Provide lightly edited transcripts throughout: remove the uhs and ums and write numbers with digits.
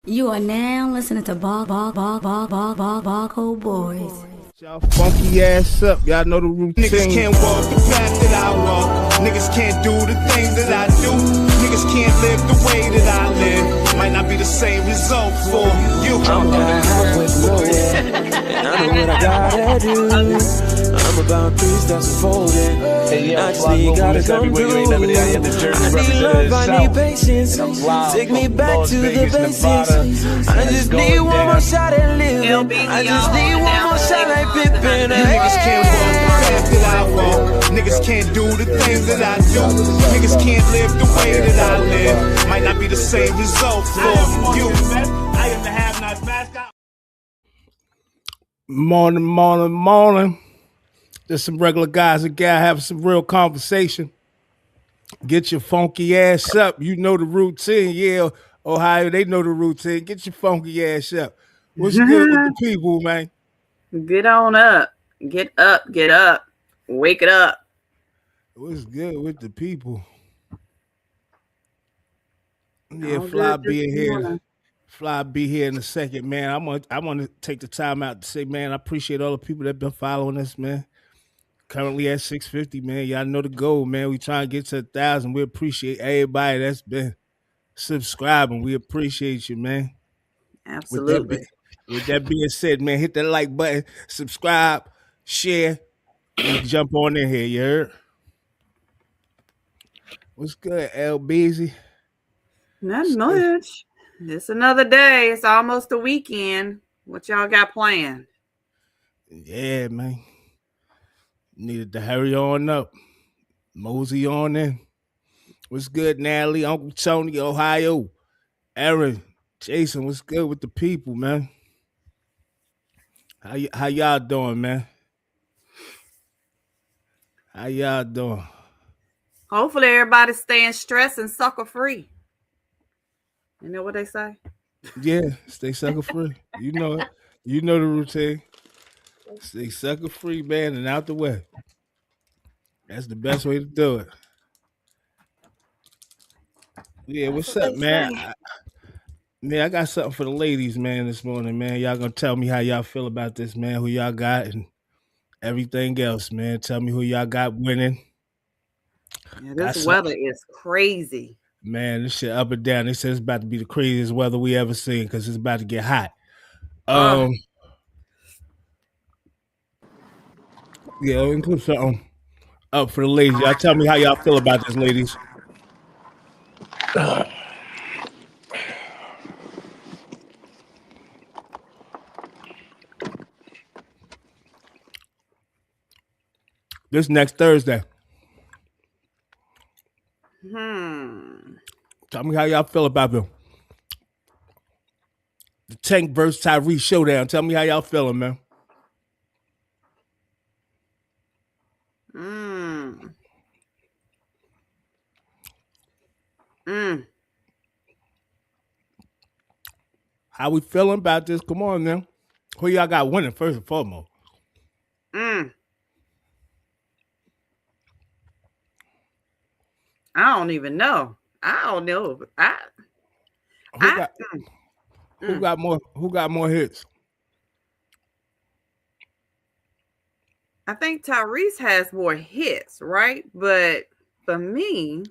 You are now listening to Barcode Boys. Y'all funky ass up, y'all know the routine. Niggas can't walk the path that I walk. Niggas can't do the things that I do. Niggas can't live the way that I live. Might not be the same result for you. I'm down with more, and I know what I gotta do. I'm about 3 steps forward. Hey, I just need gotta come through. I need love, I need patience. Take me back to the basics. I just need one more shot at living. I just need one more shot like Pippin. Niggas can't walk the path that I walk. Niggas can't do the things that I do. Niggas can't live the way that I live. Might not be the same result for you. I am the have-not mascot. Morning. There's some regular guys and gal having some real conversation. Get your funky ass up. You know the routine. Yeah, Ohio, they know the routine. Get your funky ass up. What's good with the people, man? Get on up. Get up. Wake it up. What's good with the people? Yeah, All Fly good be this here. morning. Fly be here in a second, man. I want to take the time out to say, man, I appreciate all the people that been following us, man. Currently at 650, man. Y'all know the goal, man. We trying to get to 1,000. We appreciate everybody that's been subscribing. We appreciate you, man. Absolutely. With that being said, man, hit that like button, subscribe, share, and jump on in here, you heard? What's good, L Busy? Not much. It's another day. It's almost the weekend. What y'all got planned? Yeah, man. Needed to hurry on up. Mosey on in. What's good, Natalie, Uncle Tony, Ohio, Aaron, Jason, what's good with the people, man? How y'all doing, man? How y'all doing? Hopefully everybody's staying stressed and sucker free. You know what they say? Yeah, stay sucker free. You know it. You know the routine. Stay sucker free, man, and out the way. That's the best way to do it. Yeah, what's up, man? I got something for the ladies, man, this morning, man. Y'all gonna tell me how y'all feel about this, man, who y'all got and everything else, man. Tell me who y'all got winning. Yeah, this weather is crazy. Man, this shit up and down. They said it's about to be the craziest weather we ever seen because it's about to get hot. Yeah, let me put something up for the ladies. Y'all tell me how y'all feel about this, ladies. This next Thursday. Tell me how y'all feel about the Tank versus Tyrese showdown. Tell me how y'all feeling, man. How we feeling about this? Come on, now. Who y'all got winning first and foremost? I don't even know. I don't know. Who got more hits? I think Tyrese has more hits, right? But for me,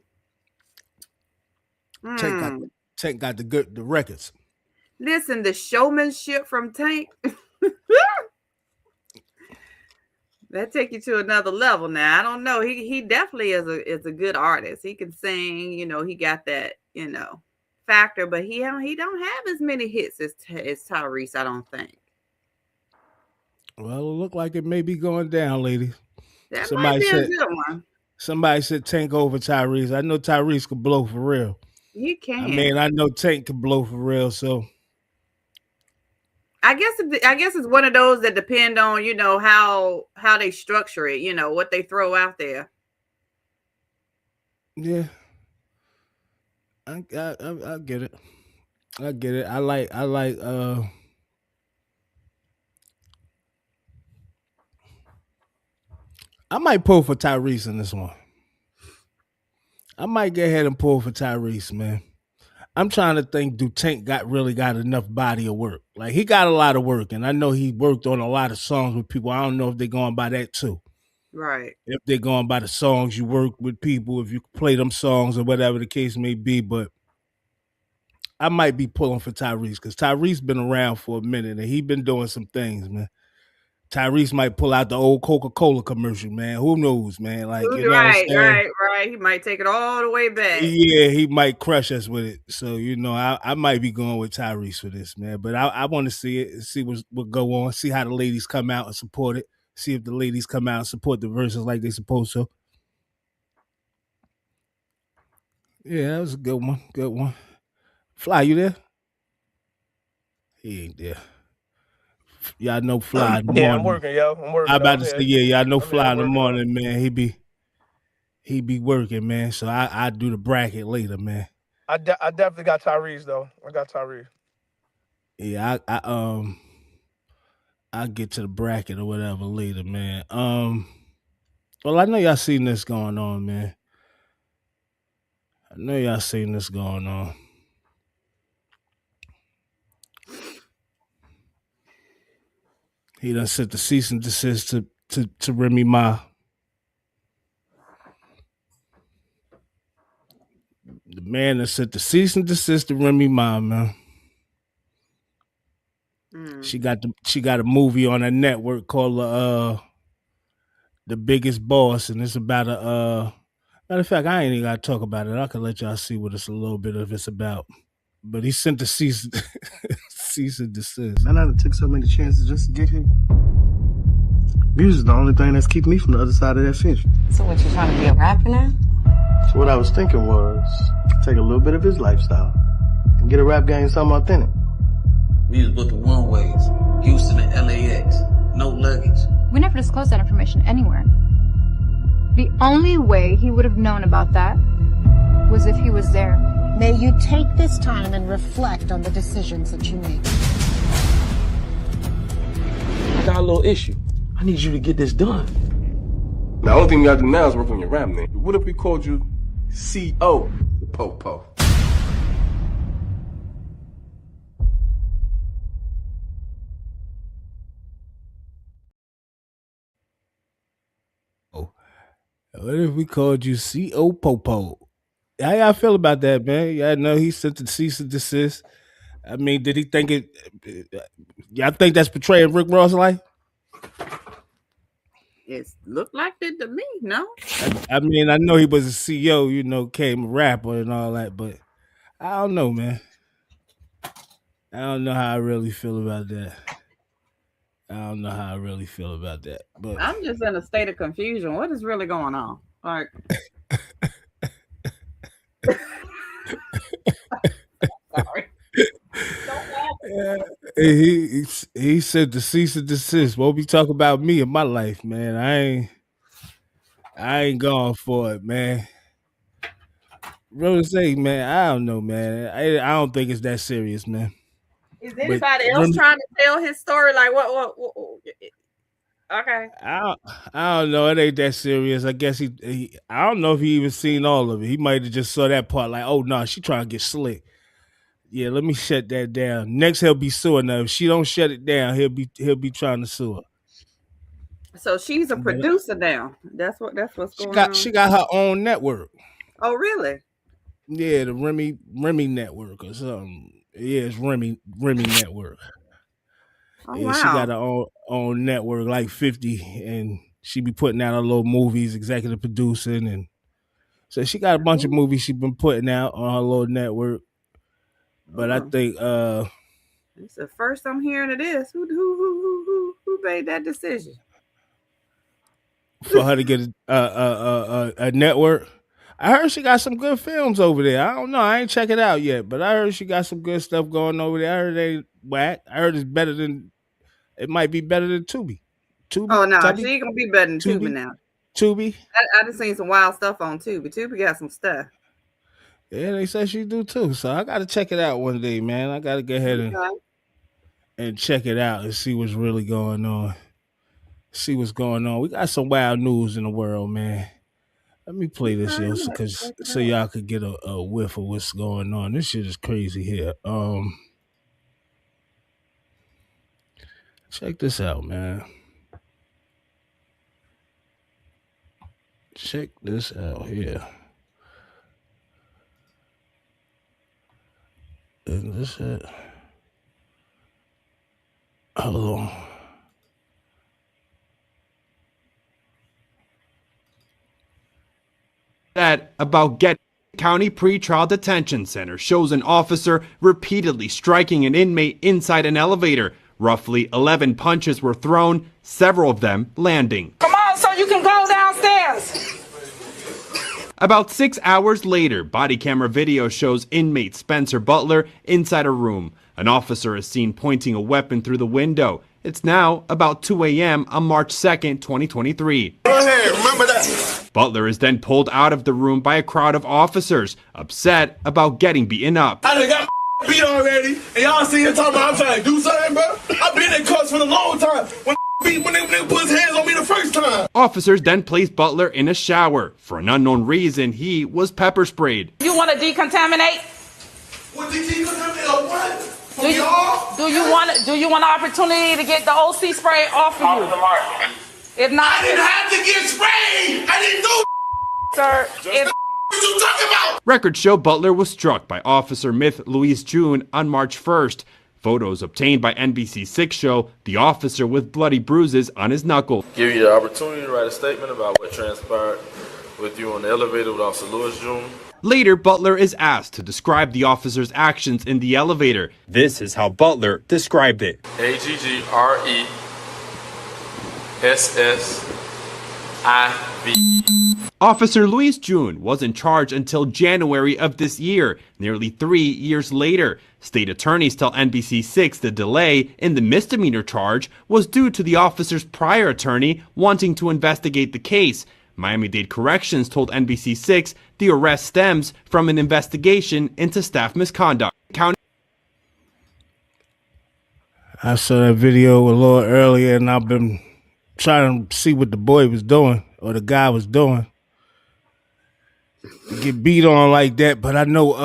Tank got the records. listen, the showmanship from Tank, that take you to another level. Now, I don't know. He definitely is a good artist. He can sing, he got that, factor, but he don't have as many hits as Tyrese, I don't think. Well, it look like it may be going down, ladies. That might be a good one. Somebody said Tank over Tyrese. I know Tyrese could blow for real. He can. I mean, I know Tank can blow for real, so I guess it's one of those that depend on, how they structure it, what they throw out there. Yeah. I get it. I get it. I like I might pull for Tyrese in this one. I might get ahead and pull for Tyrese, man. I'm trying to think. Do Tank really got enough body of work? Like he got a lot of work, and I know he worked on a lot of songs with people. I don't know if they're going by that too. Right. If they're going by the songs you work with people, if you play them songs or whatever the case may be, but I might be pulling for Tyrese because Tyrese been around for a minute and he been doing some things, man. Tyrese might pull out the old Coca-Cola commercial, man. Who knows, man? Like, you know what I'm saying? Right. He might take it all the way back. Yeah, he might crush us with it. So, you know, I might be going with Tyrese for this, man. But I want to see it and see what go on, see how the ladies come out and support it. See if the ladies come out and support the verses like they supposed to. Yeah, that was a good one. Good one. Fly, you there? He ain't there. Y'all know Fly in the Yeah, I'm morning. working, yo. I'm working. I about to I'm say, here. yeah, y'all know I'm Fly in the working on it. morning, man. He be working, man. So I do the bracket later, man. I definitely got Tyrese though. I got Tyrese. Yeah, I'll get to the bracket or whatever later, man. Well, I know y'all seen this going on, man. I know y'all seen this going on. He done sent the cease and desist to Remy Ma. The man that sent the cease and desist to Remy Ma, man. She got a movie on her network called The Biggest Boss, and it's about a matter of fact, I ain't even gotta talk about it. I can let y'all see what it's a little bit of it's about. But he sent the cease and desist. Man, I done took so many chances just to get here. Music's the only thing that's keeping me from the other side of that fence. So what, you trying to be a rapper now? So what I was thinking was take a little bit of his lifestyle and get a rap game something authentic. We was booking one ways, Houston to LAX, no luggage. We never disclosed that information anywhere. The only way he would have known about that was if he was there. May you take this time and reflect on the decisions that you make. I got a little issue. I need you to get this done. Now, the only thing you gotta do now is work on your rap name. What if we called you C.O. Popo? What if we called you C.O. Popo? How y'all feel about that, man? Y'all know he sent the cease and desist. I mean, did he think it? Y'all think that's portraying Rick Ross' life? It looked like it to me, no? I mean, I know he was a CEO, you know, came a rapper and all that, but I don't know, man. I don't know how I really feel about that. But I'm just in a state of confusion. What is really going on? Like, sorry. He said the cease and desist. Won't be talking about me and my life, man. I ain't going for it, man. Rose, man, I don't know, man. I don't think it's that serious, man. Is anybody else trying to tell his story? Like what? Okay. I don't know. It ain't that serious. I guess he I don't know if he even seen all of it. He might have just saw that part like, oh no, she trying to get slick. Yeah, let me shut that down. Next he'll be suing her. If she don't shut it down, he'll be trying to sue her. So she's a producer now. That's what's going on. She got her own network. Oh, really? Yeah, the Remy Network or something. Yeah, it's Remy Network. Oh, yeah, wow. She got her own network, like 50, and she be putting out her little movies, executive producing, and so she got a bunch of movies she been putting out on her little network. But I think it's the first I'm hearing of this. Who made that decision? For her to get a network. I heard she got some good films over there. I don't know. I ain't check it out yet, but I heard she got some good stuff going over there. I heard they whack. I heard it might be better than Tubi. Oh no, she ain't gonna be better than Tubi now. Tubi? I just seen some wild stuff on Tubi. Tubi got some stuff. Yeah, they say she do too. So I gotta check it out one day, man. I gotta go ahead and check it out and see what's really going on. See what's going on. We got some wild news in the world, man. Let me play this, yo, so y'all could get a whiff of what's going on. This shit is crazy here. Check this out, man. Check this out here. And this it. Hold on. That about Get County Pretrial Detention Center shows an officer repeatedly striking an inmate inside an elevator. Roughly 11 punches were thrown, several of them landing. Come on, so you can go downstairs. About 6 hours later, body camera video shows inmate Spencer Butler inside a room. An officer is seen pointing a weapon through the window. It's now about 2 a.m. on March 2nd, 2023. Go ahead, remember that. Butler is then pulled out of the room by a crowd of officers, upset about getting beaten up. I done got beat already, and y'all see him talking about I'm trying to do something, bro. I've been in cuffs for a long time. When they put his hands on me the first time. Officers then placed Butler in a shower. For an unknown reason, he was pepper sprayed. You want to decontaminate? What decontaminate? What? Do you want an opportunity to get the OC spray off of you? If not, I didn't have to get sprayed. I didn't do. Sir, what you talking about? Records show Butler was struck by Officer Myth Louise June on March 1st. Photos obtained by NBC6 show the officer with bloody bruises on his knuckle. Give you the opportunity to write a statement about what transpired with you on the elevator with Officer Louis June. Later, Butler is asked to describe the officer's actions in the elevator. This is how Butler described it. AGGRESSIV. Officer Louis June was in charge until January of this year, nearly 3 years later. State attorneys tell NBC6 the delay in the misdemeanor charge was due to the officer's prior attorney wanting to investigate the case. Miami-Dade Corrections told NBC6 the arrest stems from an investigation into staff misconduct. I saw that video a little earlier, and I've been trying to see what the boy was doing, or the guy was doing. To get beat on like that, but I know,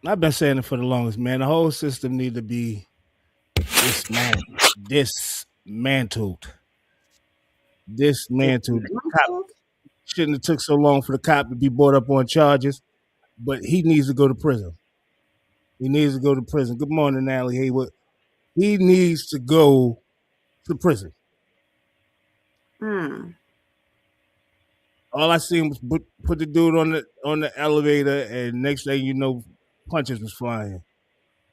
I've been saying it for the longest, man. The whole system need to be dismantled. The cop shouldn't have took so long for the cop to be brought up on charges, but he needs to go to prison. He needs to go to prison. Good morning, Allie Haywood. He needs to go to prison. All I seen was put the dude on the elevator, and next thing you know, punches was flying.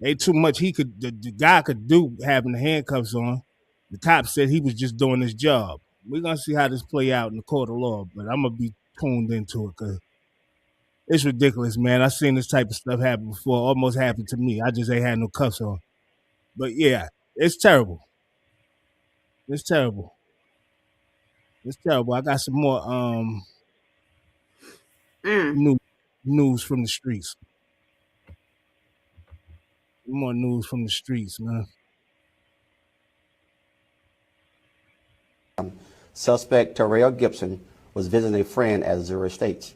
Ain't too much the guy could do having the handcuffs on. The cop said he was just doing his job. We're going to see how this play out in the court of law, but I'm going to be tuned into it because it's ridiculous, man. I've seen this type of stuff happen before. Almost happened to me. I just ain't had no cuffs on. But, yeah, it's terrible. It's terrible. It's terrible. I got some more news from the streets. More news from the streets, man. Suspect Terrell Gibson was visiting a friend at Missouri Estates.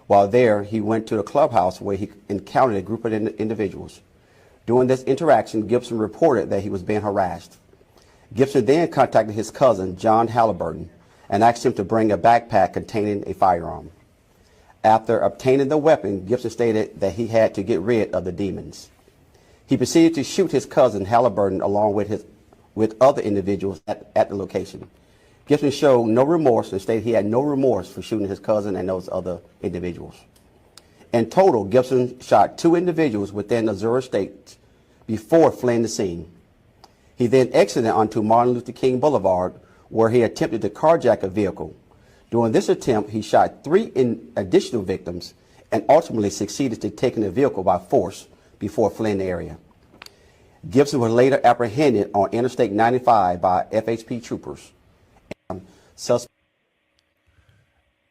While there, he went to the clubhouse where he encountered a group of individuals. During this interaction, Gibson reported that he was being harassed. Gibson then contacted his cousin, John Halliburton, and asked him to bring a backpack containing a firearm. After obtaining the weapon, Gibson stated that he had to get rid of the demons. He proceeded to shoot his cousin Halliburton along with other individuals at the location. Gibson showed no remorse and stated he had no remorse for shooting his cousin and those other individuals. In total, Gibson shot 2 individuals within Missouri State before fleeing the scene. He then exited onto Martin Luther King Boulevard, where he attempted to carjack a vehicle. During this attempt, he shot 3 additional victims and ultimately succeeded to taking the vehicle by force before fleeing the area. Gibson was later apprehended on Interstate 95 by FHP troopers.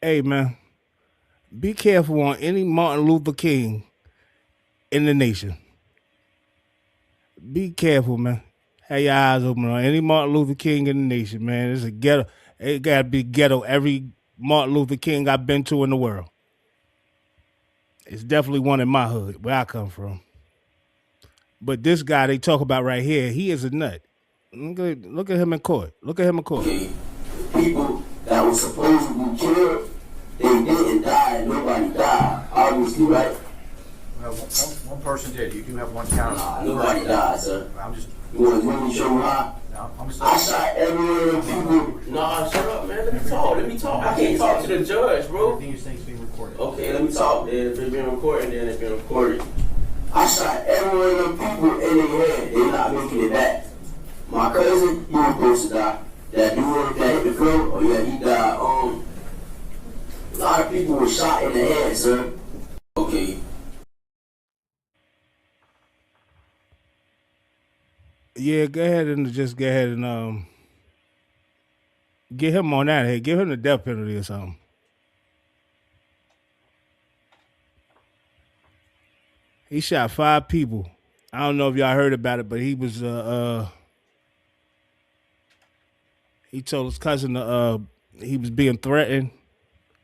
Hey, man, be careful on any Martin Luther King in the nation. Be careful, man. Have your eyes open on any Martin Luther King in the nation, man. It's a ghetto. It got to be ghetto every Martin Luther King I've been to in the world. It's definitely one in my hood, where I come from. But this guy they talk about right here, he is a nut. Look at him in court. Look at him in court. People that were supposed to be killed, they didn't die, and nobody died. Obviously, right? Well, one person did. You do have one count. Nobody died, sir. I'm just. You want me to show you how? No, I'm I shot every one of the people. Nah, shut up, man. Let me talk. I can't talk to the judge, bro. Everything you're saying is being recorded. Okay, let me talk, man. If it's been recorded, then it's been recorded. I shot every one of them people in the head. They're not making it back. My cousin, he was supposed to die. That dude that hit the floor, oh yeah, he died. A lot of people were shot in the head, sir. Okay. Yeah, go ahead and get him on that head. Give him the death penalty or something. He shot 5 people. I don't know if y'all heard about it, but he was he told his cousin he was being threatened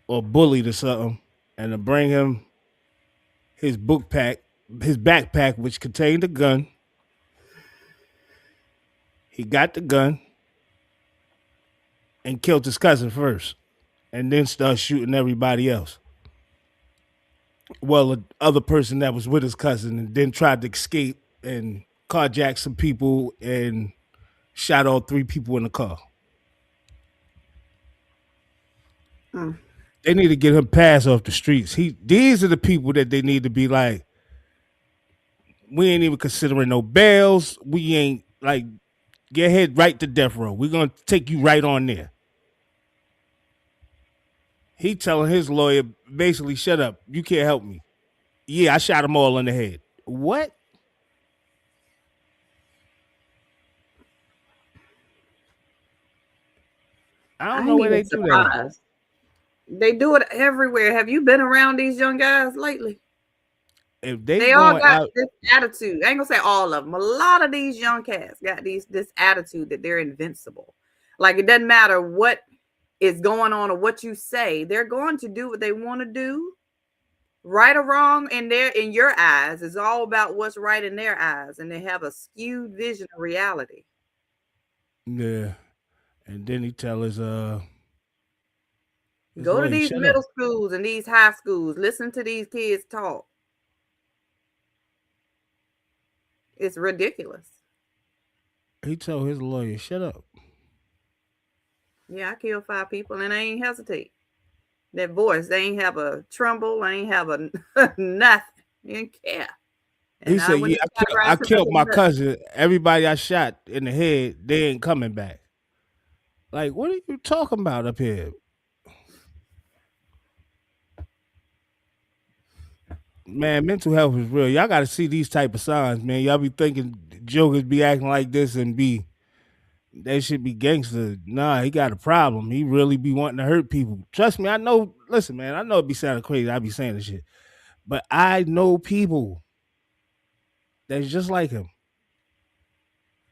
or bullied or something, and to bring him his backpack, which contained a gun. He got the gun and killed his cousin first, and then started shooting everybody else. Well, the other person that was with his cousin, and then tried to escape and carjacked some people and shot all 3 people in the car. They need to get him passed off the streets. These are the people that they need to be like, we ain't even considering no bails. We ain't like, get ahead right to death row. We're going to take you right on there. He telling his lawyer, basically, shut up. You can't help me. Yeah, I shot them all in the head. What? I don't know where they do that. They do it everywhere. Have you been around these young guys lately? If they all got this attitude. I ain't gonna say all of them. A lot of these young cats got this attitude that they're invincible. Like it doesn't matter what is going on or what you say, they're going to do what they want to do. Right or wrong in your eyes is all about what's right in their eyes, and they have a skewed vision of reality. Yeah. And then he tell his go to these middle schools and these high schools, listen to these kids talk. It's ridiculous. He told his lawyer, shut up. Yeah, I killed 5 people and I ain't hesitate. That voice, they ain't have a tremble, I ain't have a nothing. He didn't care. And he said, yeah, I killed my cousin. Everybody I shot in the head, they ain't coming back. Like, what are you talking about up here? Man, mental health is real. Y'all got to see these type of signs, man. Y'all be thinking jokers be acting like this and they should be gangster. Nah, he got a problem. He really be wanting to hurt people. Trust me, I know. Listen, man, I know it be sounding crazy. I be saying this shit. But I know people that's just like him.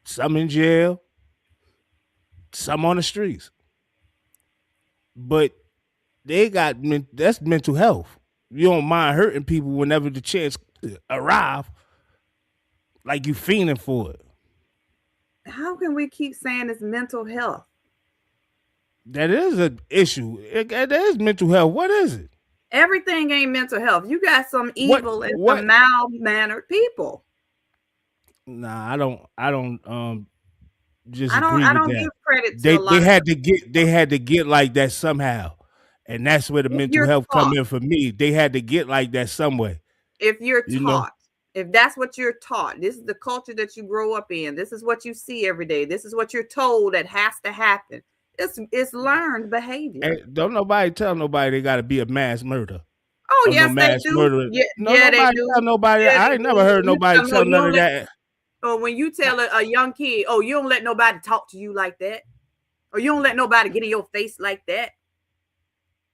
Some in jail, some on the streets. But that's mental health. You don't mind hurting people whenever the chance arrive, like you fiending for it. How can we keep saying it's mental health? That is an issue. That is mental health. What is it? Everything ain't mental health. You got some evil and some mild-mannered people. Nah, I don't just I don't give credit to they had to get like that somehow. And that's where the mental health come in for me. They had to get like that some way. If you're taught, if that's what you're taught, this is the culture that you grow up in. This is what you see every day. This is what you're told that has to happen. It's learned behavior. And don't nobody tell nobody they got to be a mass murderer. Oh, yes, they do. Murderer. Yeah, nobody they do. Tell nobody. Yeah, I ain't never heard nobody tell none of that. Or when you tell a young kid, oh, you don't let nobody talk to you like that. Or you don't let nobody get in your face like that.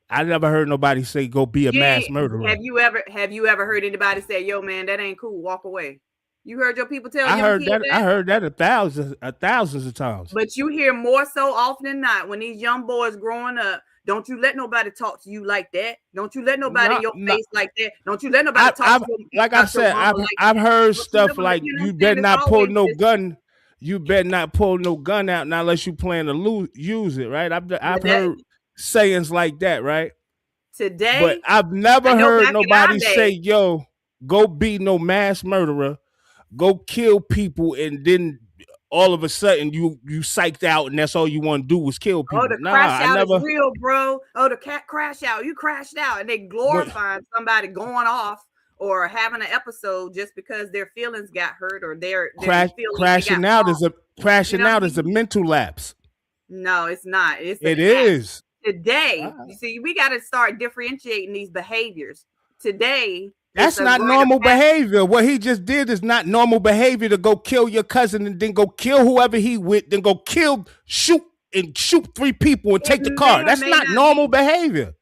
I never heard nobody say go be a mass murderer. Have you ever heard anybody say, yo, man, that ain't cool, walk away? You heard your people tell I heard that? I heard that thousands of times. But you hear more so often than not when these young boys growing up, Don't you let nobody talk to you like that. Don't you let nobody in your face like that. Don't you let nobody talk to you. Like I said, I've heard stuff like you better not pull no gun. You better not pull no gun out now unless you plan to use it, right? I've heard sayings like that, right? Today, but I've never heard nobody say, "Yo, go be no mass murderer, go kill people," and then all of a sudden you psyched out and that's all you want to do was kill people. Oh, the crash out is real, bro. Oh, the cat crash out. You crashed out, and they glorifying somebody going off or having an episode just because their feelings got hurt or their crashing out is a mental lapse. No, it's not. It is. Today, you see, we got to start differentiating these behaviors. Today, that's not normal behavior. What he just did is not normal behavior to go kill your cousin and then go kill whoever he with, then go shoot 3 people and take the car. That's not normal behavior.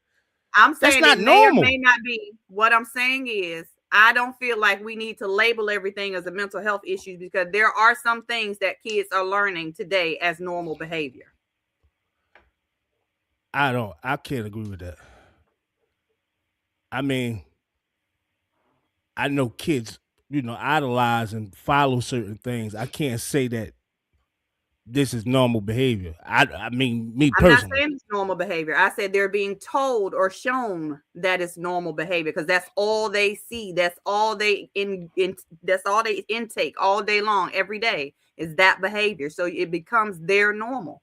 I'm saying that's not normal. May not be. What I'm saying is, I don't feel like we need to label everything as a mental health issue because there are some things that kids are learning today as normal behavior. I can't agree with that. I mean, I know kids, idolize and follow certain things. I can't say that this is normal behavior. I mean, me personally. I'm not saying it's normal behavior. I said they're being told or shown that it's normal behavior because that's all they see. That's all they that's all they intake all day long, every day is that behavior. So it becomes their normal.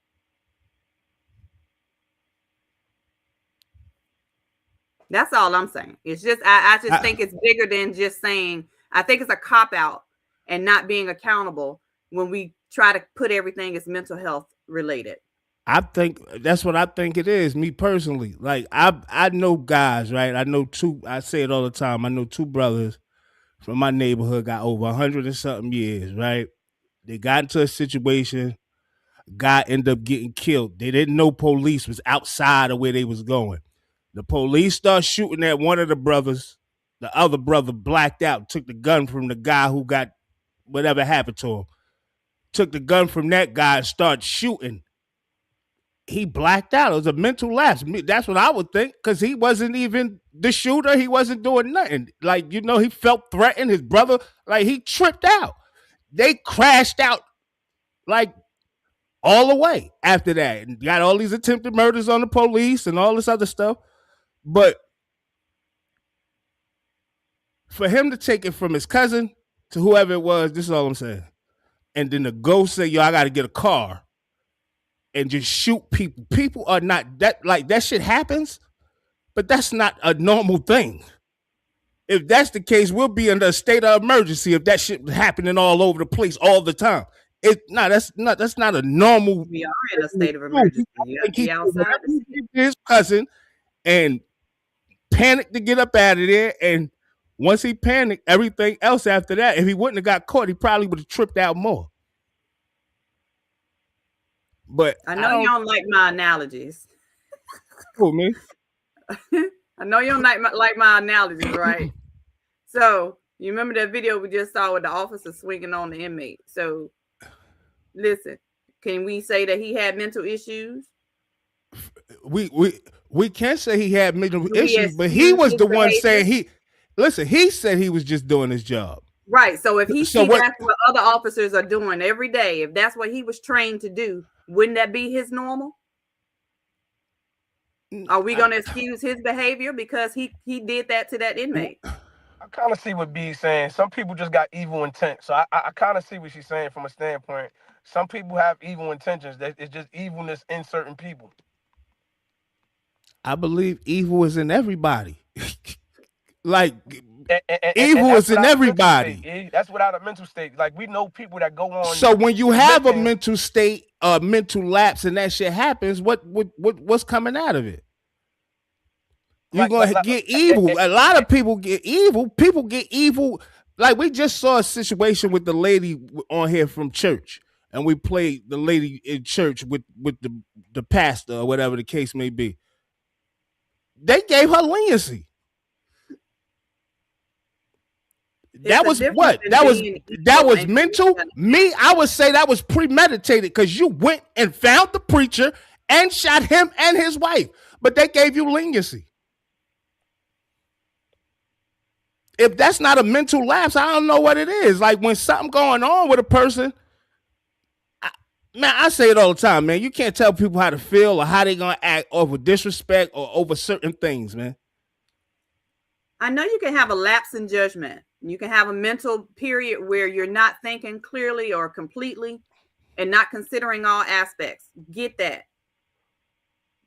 That's all I'm saying. It's just I just think it's bigger than just saying. I think it's a cop-out and not being accountable when we try to put everything as mental health related. I think that's what I think it is, me personally. Like I know guys, right? I know I say it all the time. I know 2 brothers from my neighborhood got over 100 and something years, right? They got into a situation, guy ended up getting killed. They didn't know police was outside of where they was going. The police start shooting at one of the brothers. The other brother blacked out, took the gun from the guy who got whatever happened to him. Took the gun from that guy and started shooting. He blacked out. It was a mental lapse. That's what I would think, because he wasn't even the shooter. He wasn't doing nothing. Like, he felt threatened. His brother, like, he tripped out. They crashed out, like, all the way after that. And got all these attempted murders on the police and all this other stuff. But for him to take it from his cousin to whoever it was, this is all I'm saying. And then to go say, yo, I got to get a car and just shoot people. People are not that, like, that shit happens, but that's not a normal thing. If that's the case, we'll be under a state of emergency if that shit was happening all over the place all the time. That's not a normal. We are in a state of emergency. He outside his cousin and panicked to get up out of there, and once he panicked, everything else after that, if he wouldn't have got caught, he probably would have tripped out more. But I know you don't like my analogies. Who, me? I know you don't like my analogies, right? So you remember that video we just saw with the officer swinging on the inmate. So listen, can we say that he had mental issues? We can't say he had mental issues, but he was the one saying he said he was just doing his job. Right. So if he sees that's what other officers are doing every day, if that's what he was trained to do, wouldn't that be his normal? Are we going to excuse his behavior because he did that to that inmate? I kind of see what B's saying. Some people just got evil intent. So I kind of see what she's saying from a standpoint. Some people have evil intentions. It's just evilness in certain people. I believe evil is in everybody. Like, evil is in everybody. That's without a mental state. Like, we know people that go on. So when you have a mental state, mental lapse, and that shit happens, what's coming out of it? You're gonna get evil. A lot of people get evil. People get evil. Like, we just saw a situation with the lady on here from church, and we played the lady in church with the pastor or whatever the case may be. They gave her leniency. That was what? That was mental. Me, I would say that was premeditated because you went and found the preacher and shot him and his wife. but they gave you leniency. If that's not a mental lapse, I don't know what it is. Like when something going on with a person, I say it all the time, man. You can't tell people how to feel or how they're going to act over disrespect or over certain things, man. I know you can have a lapse in judgment. You can have a mental period where you're not thinking clearly or completely and not considering all aspects. Get that.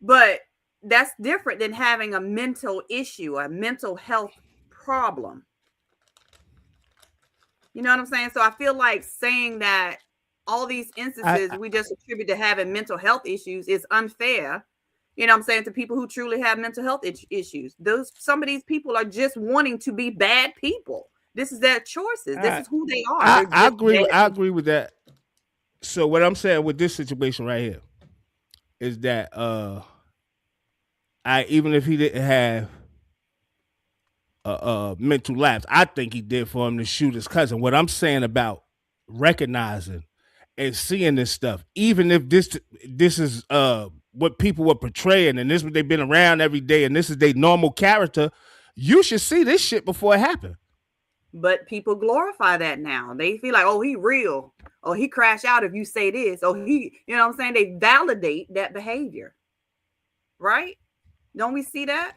But that's different than having a mental issue, a mental health problem. You know what I'm saying? So I feel like saying that all these instances we just attribute to having mental health issues is unfair. You know what I'm saying? To people who truly have mental health issues. Some of these people are just wanting to be bad people. This is their choices. This is who they are. I agree with that. So what I'm saying with this situation right here is that even if he didn't have a mental lapse, I think he did for him to shoot his cousin. What I'm saying about recognizing and seeing this stuff, even if this is what people were portraying and this is what they've been around every day and this is their normal character, you should see this shit before it happened. But people glorify that now. They feel like, oh, he real. Oh, he crash out if you say this. Oh, you know what I'm saying? They validate that behavior. Right? Don't we see that?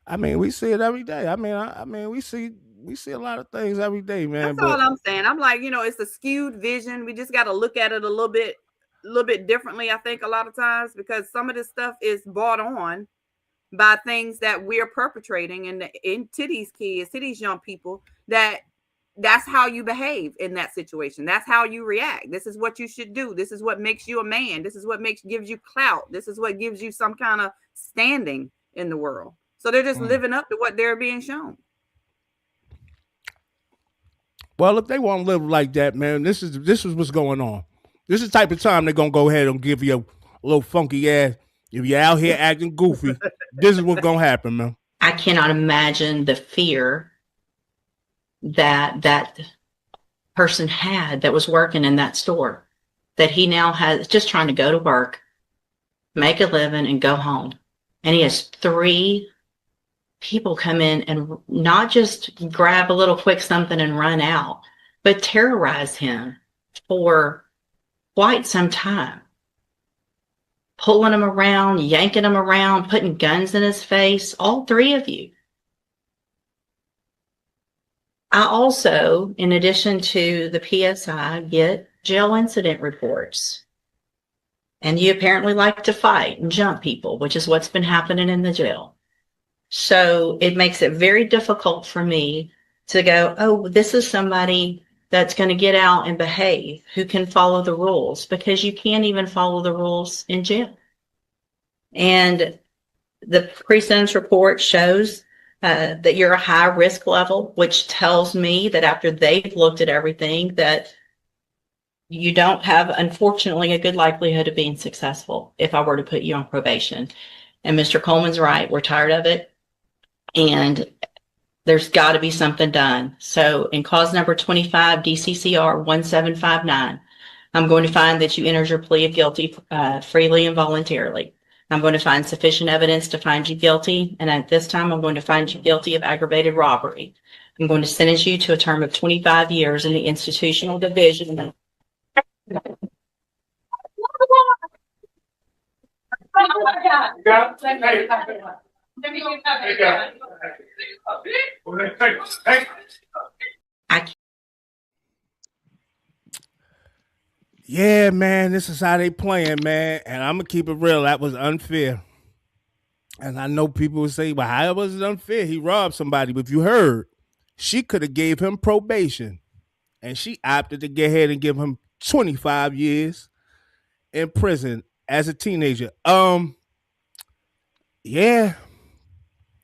I mean, we see it every day. I mean, we see a lot of things every day, man. That's all I'm saying. I'm like, it's a skewed vision. We just got to look at it a little bit differently, I think, a lot of times, because some of this stuff is brought on by things that we're perpetrating into these kids, to these young people, that's how you behave in that situation. That's how you react. This is what you should do. This is what makes you a man. This is what gives you clout. This is what gives you some kind of standing in the world. So they're just living up to what they're being shown. Well, if they want to live like that, man, this is what's going on. This is the type of time they're going to go ahead and give you a little funky ass. If you're out here acting goofy, this is what's going to happen, man. I cannot imagine the fear that person had that was working in that store, that he now has, just trying to go to work, make a living, and go home. And he has 3 people come in and not just grab a little quick something and run out, but terrorize him for quite some time. Pulling him around, yanking him around, putting guns in his face, all 3 of you. I also, in addition to the PSI, get jail incident reports. And you apparently like to fight and jump people, which is what's been happening in the jail. So it makes it very difficult for me to go, oh, this is somebody that's going to get out and behave, who can follow the rules, because you can't even follow the rules in jail. And the pre-sentence report shows that you're a high risk level, which tells me that after they've looked at everything, that you don't have, unfortunately, a good likelihood of being successful if I were to put you on probation. And Mr. Coleman's right. We're tired of it. And there's got to be something done. So in cause number 25, DCCR 1759, I'm going to find that you entered your plea of guilty freely and voluntarily. I'm going to find sufficient evidence to find you guilty. And at this time, I'm going to find you guilty of aggravated robbery. I'm going to sentence you to a term of 25 years in the institutional division. Yeah, man, this is how they playing, man. And I'm going to keep it real. That was unfair. And I know people will say, well, how was it unfair? He robbed somebody. But if you heard, she could have gave him probation. And she opted to go ahead and give him 25 years in prison as a teenager. Yeah,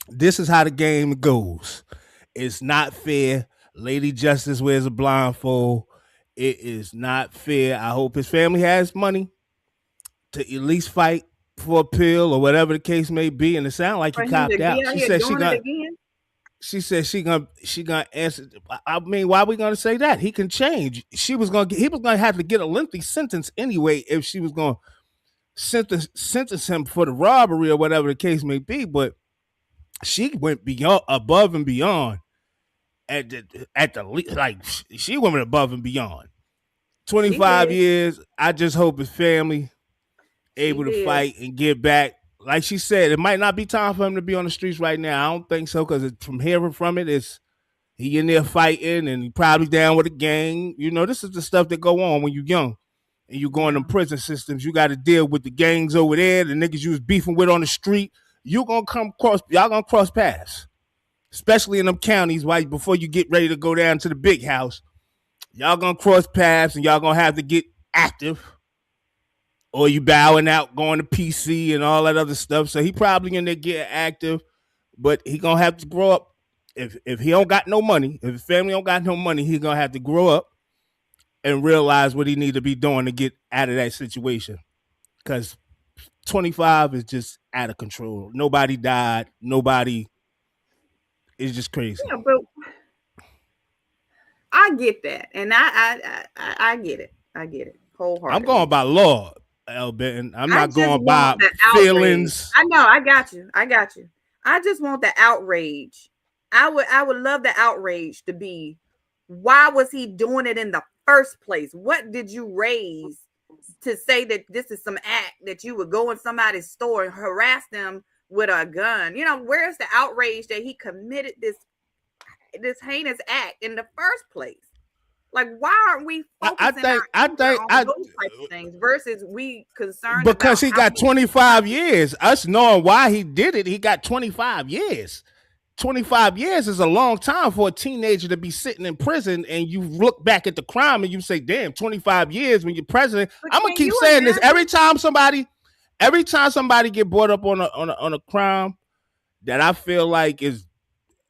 this is how the game goes. It's not fair. Lady Justice wears a blindfold. It is not fair. I hope his family has money to at least fight for a pill or whatever the case may be. And it sounds like he copped out. She said she gonna answer. I mean, why are we gonna say that? He can change. He was gonna have to get a lengthy sentence anyway if she was gonna sentence him for the robbery or whatever the case may be, but she went beyond, above and beyond. She went above and beyond. 25 years. I just hope his family able to fight and get back. Like she said, it might not be time for him to be on the streets right now. I don't think so, because from hearing from it, it's he in there fighting and he probably down with a gang. You know, this is the stuff that go on when you're young and you go in them prison systems. You got to deal with the gangs over there, the niggas you was beefing with on the street. Y'all gonna cross paths, especially in them counties. Right before you get ready to go down to the big house, y'all gonna cross paths and y'all gonna have to get active, or you bowing out, going to PC and all that other stuff. So he probably in there getting active, but he gonna have to grow up. If he don't got no money, if his family don't got no money, he gonna have to grow up and realize what he need to be doing to get out of that situation. Because 25 is just out of control. Nobody died. Nobody. It's just crazy. Yeah, but I get that, and I get it. I get it wholeheartedly. I'm going by law, L. Benton. I'm not going by feelings. I know. I got you. I just want the outrage. I would love the outrage to be, why was he doing it in the first place? What did you raise to say that this is some act that you would go in somebody's store and harass them with a gun? You know, where's the outrage that he committed this heinous act in the first place? Like, why aren't we focusing on those types of things versus we concerned because he got 25 years. Us knowing why he did it, he got 25 years. 25 years is a long time for a teenager to be sitting in prison, and you look back at the crime and you say, damn, 25 years when you're president. I'm gonna keep saying this every time somebody get brought up on a crime that I feel like is,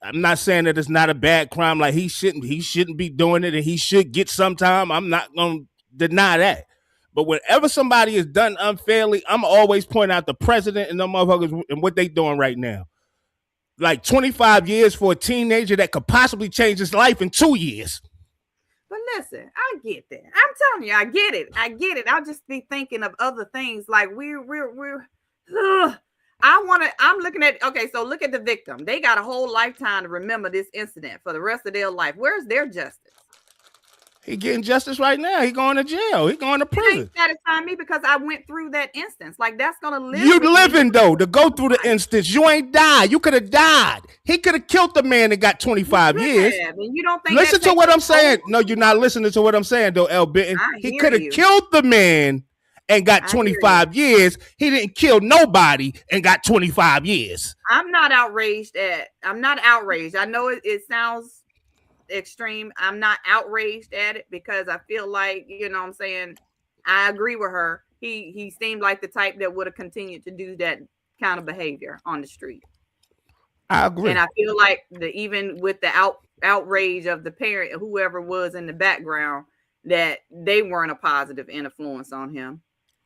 I'm not saying that it's not a bad crime, like he shouldn't be doing it and he should get some time. I'm not gonna deny that. But whenever somebody is done unfairly, I'm always pointing out the president and them motherfuckers and what they doing right now. Like 25 years for a teenager that could possibly change his life in 2 years. But listen, I get that. I'm telling you, I get it. I'll just be thinking of other things. Like I'm looking at, okay, so look at the victim. They got a whole lifetime to remember this incident for the rest of their life. Where's their justice? He getting justice right now. He going to jail. He going to prison. It ain't satisfying me because I went through that instance. Like, that's gonna live. You living though to go through the instance. You ain't died. You could have died. He could have killed the man and got 25 years. And you don't think? Listen to what I'm saying. No, you're not listening to what I'm saying though, L. Benton. He could have killed the man and got 25 years. He didn't kill nobody and got 25 years. I'm not outraged. I know it sounds extreme. I'm not outraged at it because I feel like, you know what I'm saying, I agree with her. He seemed like the type that would have continued to do that kind of behavior on the street. I agree. And I feel like even with the outrage of the parent, whoever was in the background, that they weren't a positive influence on him.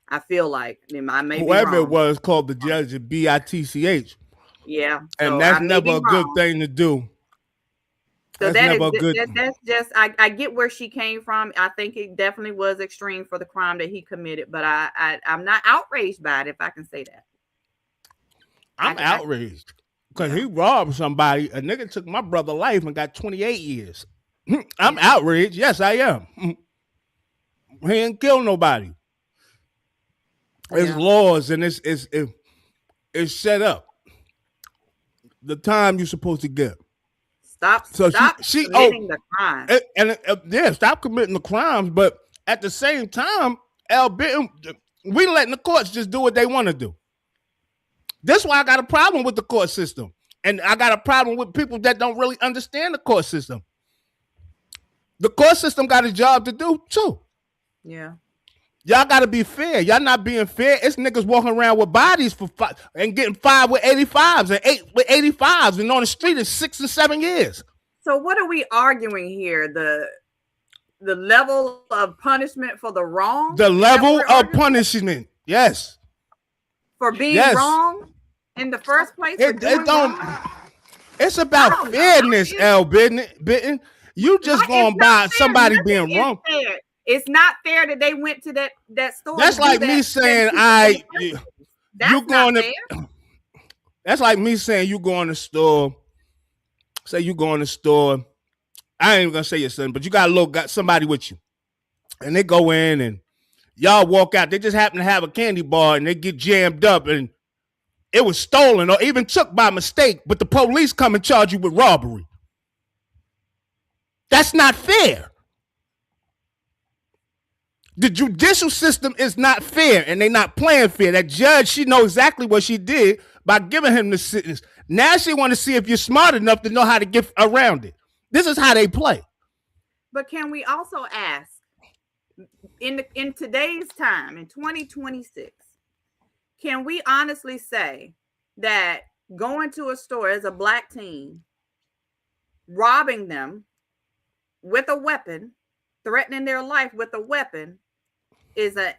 I feel like whoever it was called the judge of BITCH. Yeah. And that's never a good thing to do. So that's just I get where she came from. I think it definitely was extreme for the crime that he committed, but I'm not outraged by it, if I can say that. I'm outraged because he robbed somebody. A nigga took my brother's life and got 28 years. I'm outraged. Yes, I am. He didn't kill nobody. It's laws and it's set up. The time you're supposed to get. Stop committing the crime. Stop committing the crimes. But at the same time, we letting the courts just do what they want to do. That's why I got a problem with the court system. And I got a problem with people that don't really understand the court system. The court system got a job to do too. Yeah. Y'all got to be fair. Y'all not being fair. It's niggas walking around with bodies and getting 5 with 85s and 8 with 85s and on the street in 6 and 7 years. So what are we arguing here? The level of punishment for the wrong? The level of punishment, yes. For being wrong in the first place? It's about fairness, L. Benton. You just going by somebody being wrong. It's not fair that they went to that store. That's like me saying, you going to. That's like me saying you go in the store. Say you go in the store. I ain't even gonna say your son, but you got somebody with you, and they go in and y'all walk out. They just happen to have a candy bar and they get jammed up and it was stolen or even took by mistake, but the police come and charge you with robbery. That's not fair. The judicial system is not fair, and they're not playing fair. That judge, she knows exactly what she did by giving him the sentence. Now she want to see if you're smart enough to know how to get around it. This is how they play. But can we also ask, in today's time, in 2026, can we honestly say that going to a store as a black teen, robbing them with a weapon, threatening their life with a weapon, is an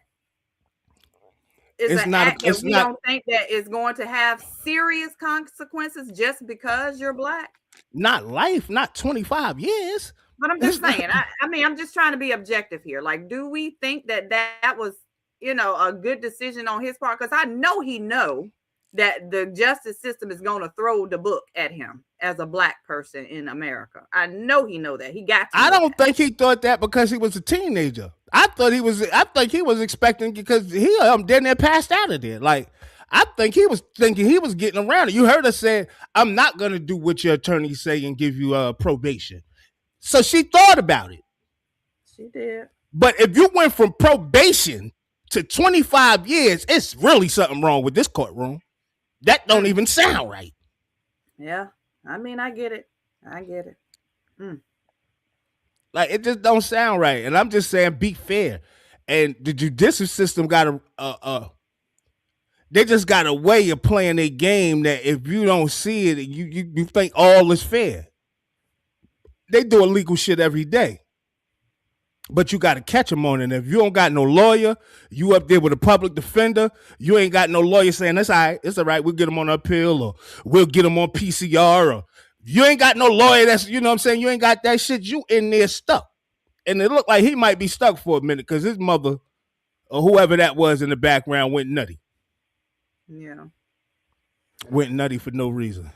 act that we don't think that is going to have serious consequences just because you're black? Not life, not 25 years. But I'm just saying, I mean, I'm just trying to be objective here. Like, do we think that was, a good decision on his part? Because I know he know that the justice system is going to throw the book at him as a black person in America. I know he know that. He got to. I don't think he thought that because he was a teenager. I think he was expecting, because he then they passed out of there. Like, I think he was thinking he was getting around it. You heard her say, I'm not going to do what your attorney say and give you probation. So she thought about it. She did. But if you went from probation to 25 years, it's really something wrong with this courtroom. That don't even sound right. Yeah. I mean, I get it. Like, it just don't sound right. And I'm just saying, be fair. And the judicial system got they just got a way of playing their game that if you don't see it, you think all is fair. They do illegal shit every day. But you got to catch them on it. And if you don't got no lawyer, you up there with a public defender, you ain't got no lawyer saying, that's all right, it's all right, we'll get them on appeal, or we'll get them on PCR, or you ain't got no lawyer that's, you know what I'm saying, you ain't got that shit, you in there stuck. And it looked like he might be stuck for a minute because his mother, or whoever that was in the background, went nutty. Yeah. Went nutty for no reason.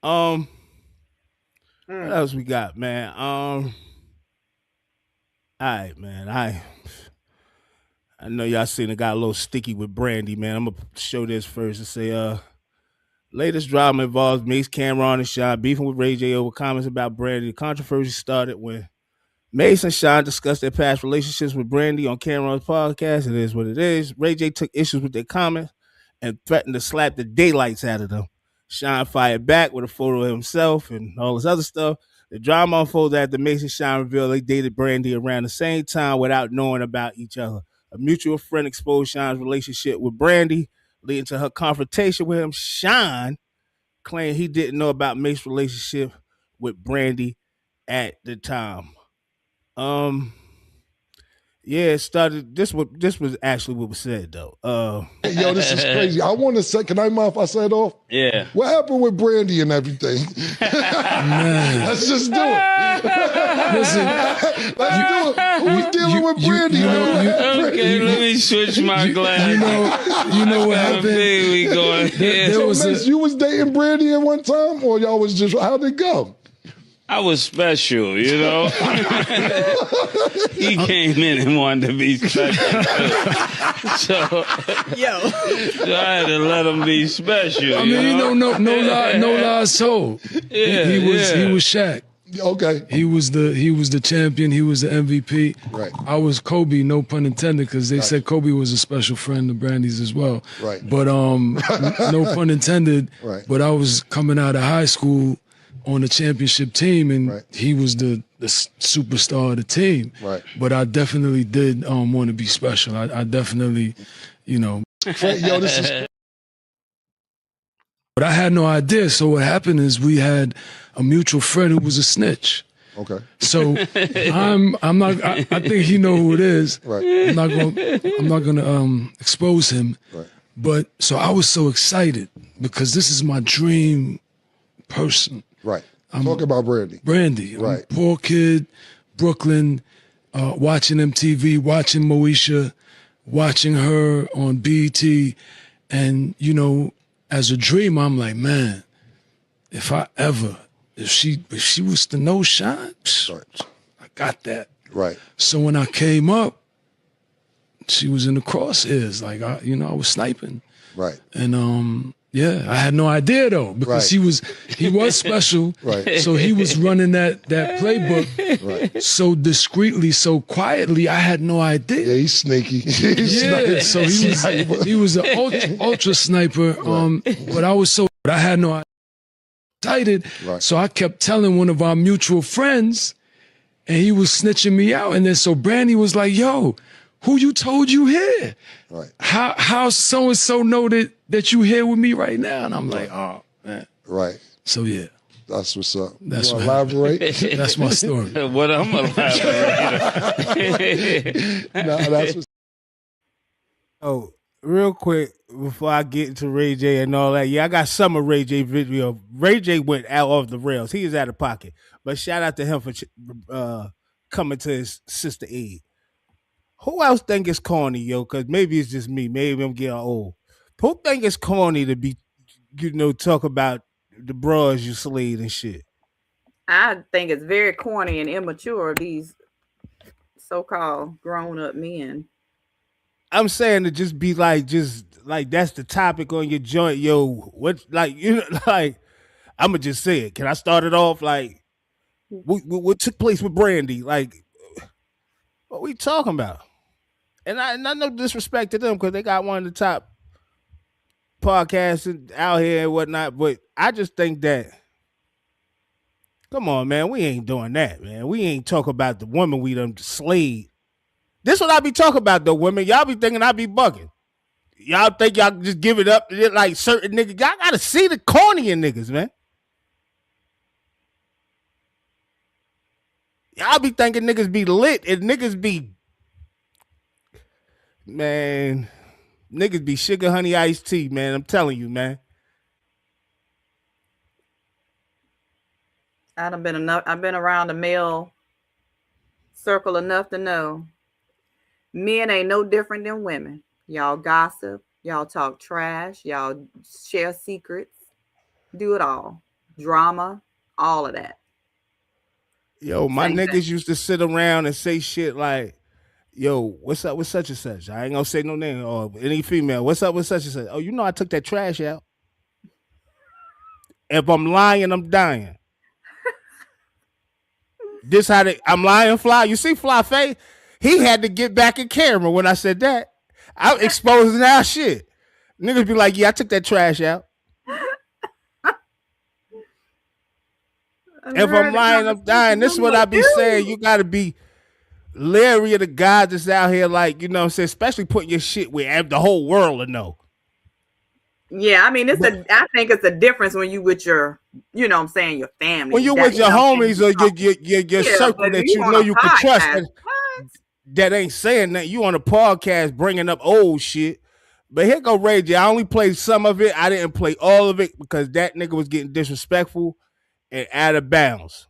What else we got, man? All right, man. I know y'all seen it got a little sticky with Brandy, man. I'm gonna show this first and say, latest drama involves Mase, Cameron, and Shyne beefing with Ray J over comments about Brandy. The controversy started when Mase and Shyne discussed their past relationships with Brandy on Cameron's podcast. It is what it is. Ray J took issues with their comments and threatened to slap the daylights out of them. Shyne fired back with a photo of himself and all this other stuff. The drama unfolded after Mase and Shyne revealed they dated Brandy around the same time without knowing about each other. A mutual friend exposed Shyne's relationship with Brandy, leading to her confrontation with him. Shyne claimed he didn't know about Mase's relationship with Brandy at the time. Yeah, it started. This was actually what was said though. Hey, yo, this is crazy. I want to say, can I mind if I say it off? Yeah. What happened with Brandy and everything? Man. Let's just do it. Listen, let's do it. Who's dealing with Brandy? Okay, let me switch my glass. You know what happened? We going. You was dating Brandy at one time, or y'all was just, how'd it go? I was special, you know. He came in and wanted to be special. So I had to let him be special. I mean, no lies told. Yeah, he was Shaq. Okay. He was the champion. He was the MVP. Right. I was Kobe, no pun intended, because they said Kobe was a special friend of Brandy's as well. Right. But no pun intended. Right. But I was coming out of high school on the championship team, and he was the superstar of the team. Right. But I definitely did want to be special. I definitely, Yo, this is. But I had no idea. So what happened is we had a mutual friend who was a snitch. Okay. So I'm not. I think he know who it is. Right. I'm not gonna expose him. Right. But so I was so excited because this is my dream person. Right. Talk about Brandy. Brandy. Right. Poor kid, Brooklyn, watching MTV, watching Moesha, watching her on BET. And, you know, as a dreamer, I'm like, man, if she was to know Shyne, I got that. Right. So when I came up, she was in the crosshairs. Like, I was sniping. Right. And, yeah, I had no idea though, because he was special. Right. So he was running that playbook so discreetly, so quietly. I had no idea. Yeah, he's sneaky. So he was an ultra sniper. But I had no idea. Excited. Right. So I kept telling one of our mutual friends, and he was snitching me out. And then so Brandy was like, "Yo, who you told you here? Right. How so and so know that you here with me right now?" And I'm like, "Oh man." Right. So yeah. That's what's up. That's you what elaborate. That's my story. What I'm elaborate. That's what's. Oh, real quick before I get into Ray J and all that. Yeah, I got some of Ray J video. Ray J went out off the rails. He is out of pocket. But shout out to him for coming to his sister aid. Who else think it's corny, yo? Because maybe it's just me. Maybe I'm getting old. Who think it's corny to be, talk about the bras you slayed and shit? I think it's very corny and immature, these so-called grown-up men. I'm saying to just be like, that's the topic on your joint, yo. What, like, like, I'm going to just say it. Can I start it off? Like, what took place with Brandy? Like, what we talking about? And I no disrespect to them because they got one of the top podcasts out here and whatnot, but I just think that, come on, man, we ain't doing that, man. We ain't talk about the woman we done slayed. This what I be talking about, though, women. Y'all be thinking I be bugging. Y'all think y'all just give it up to like certain niggas. Y'all gotta see the corny in niggas, man. Y'all be thinking niggas be lit and niggas be, man, niggas be sugar honey iced tea, man. I'm telling you, man. I've been around the male circle enough to know men ain't no different than women. Y'all gossip, y'all talk trash, y'all share secrets, do it all. Drama, all of that. Yo, my niggas used to sit around and say shit like, yo, what's up with such and such? I ain't gonna say no name or any female. What's up with such and such? Oh, I took that trash out. If I'm lying, I'm dying. This how I'm lying, Fly. You see Fly Faye? He had to get back in camera when I said that. I'm exposing our shit. Niggas be like, yeah, I took that trash out. If I'm lying, I'm dying. This is what I be saying. You gotta be leery of the guys that's out here, like, you know what I'm saying, especially putting your shit where the whole world will know. Yeah, I mean, I think it's a difference when you with your, you know what I'm saying, your family. When you're with your homies or your circle that you know you can trust that ain't saying that. You on a podcast bringing up old shit. But here go Ray J. I only played some of it. I didn't play all of it because that nigga was getting disrespectful and out of bounds.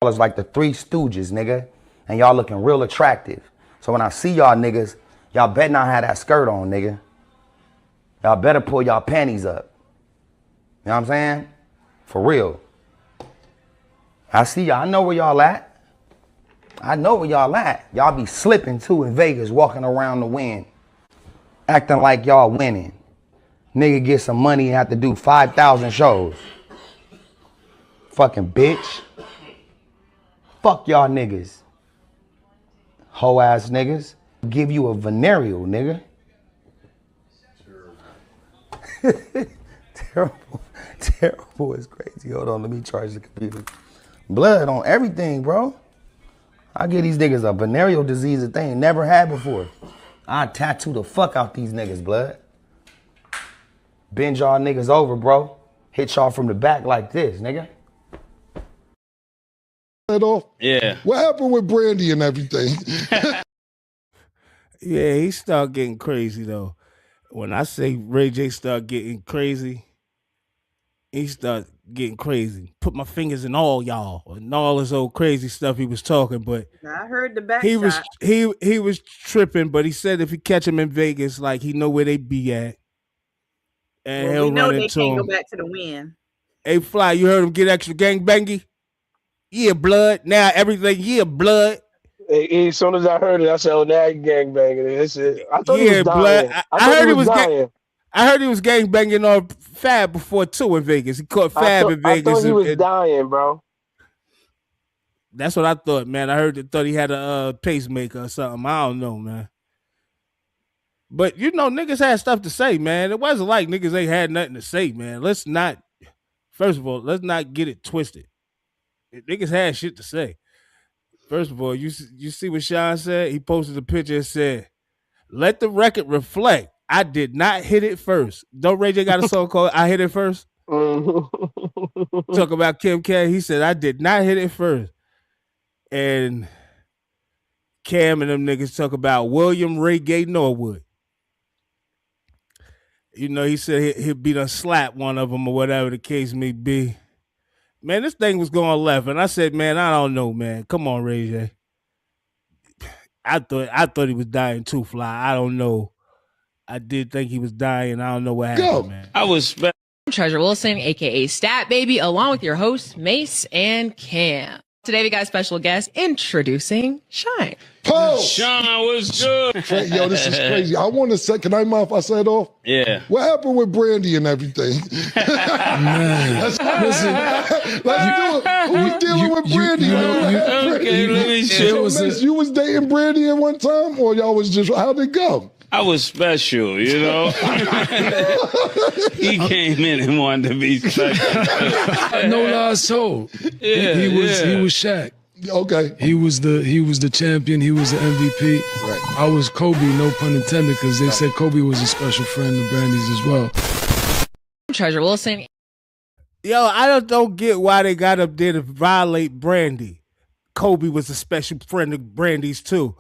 It's like the Three Stooges, nigga. And y'all looking real attractive. So when I see y'all niggas, y'all better not have that skirt on, nigga. Y'all better pull y'all panties up. You know what I'm saying? For real. I see y'all. I know where y'all at. I know where y'all at. Y'all be slipping too in Vegas, walking around the wind, acting like y'all winning. Nigga get some money and have to do 5,000 shows. Fucking bitch. Fuck y'all niggas. Hoe ass niggas. Give you a venereal, nigga. Terrible is crazy. Hold on, let me charge the computer. Blood on everything, bro. I give these niggas a venereal disease that they ain't never had before. I tattoo the fuck out these niggas, blood. Bend y'all niggas over, bro. Hit y'all from the back like this, nigga. Yeah. What happened with Brandy and everything? Yeah, he started getting crazy though. When I say Ray J started getting crazy, he started getting crazy. Put my fingers in all y'all and all this old crazy stuff he was talking. But I heard the back he was shot. he was tripping. But he said if he catch him in Vegas, like he know where they be at, and Well, he'll we know run they into can't him. go back to the win. Hey, Fly, you heard him get extra gangbangy? Yeah, blood. Now everything, yeah, blood. Hey, as soon as I heard it, I said, "Oh, now you gangbanging." That's it. I thought he was Yeah, blood. dying. I thought heard he was dying. I heard he was gangbanging on Fab before too in Vegas. He caught Fab in I Vegas. thought he was and dying, bro. that's what I thought, man. I thought he had a pacemaker or something. I don't know, man. But you know, niggas had stuff to say, man. It wasn't like niggas ain't had nothing to say, man. First of all, let's not get it twisted. Niggas had shit to say. First of all, you see what Shyne said? He posted a picture and said, "Let the record reflect. I did not hit it first." Don't Ray J got a song called "I Hit It First"? Talk about Kim K. He said, "I did not hit it first." And Cam and them niggas talk about William Ray Gay Norwood. You know, he said he'd be done slap one of them or whatever the case may be. Man, this thing was going left, and I said, "Man, I don't know, man. Come on, Ray J." I thought he was dying too, Fly. I don't know. I did think he was dying. I don't know what happened, man. I was. Treasure Wilson, aka Stat Baby, along with your hosts Mase and Cam. Today we got a special guest introducing Shyne. Poe! Sean, what's good? Yo, this is crazy. I want to say, can I mind if I say it off? Yeah. What happened with Brandy and everything? Man, let's do it. Who was dealing with Brandy? Okay, let me show you. You was dating Brandy at one time, or y'all was just, how'd it go? I was special, you know. He came in and wanted to be special. No lies told. Yeah, he was Shaq. Okay. He was the champion. He was the MVP. Right. I was Kobe, no pun intended, because they said Kobe was a special friend of Brandy's as well. Treasure Wilson. Yo, I don't get why they got up there to violate Brandy. Kobe was a special friend of Brandy's too.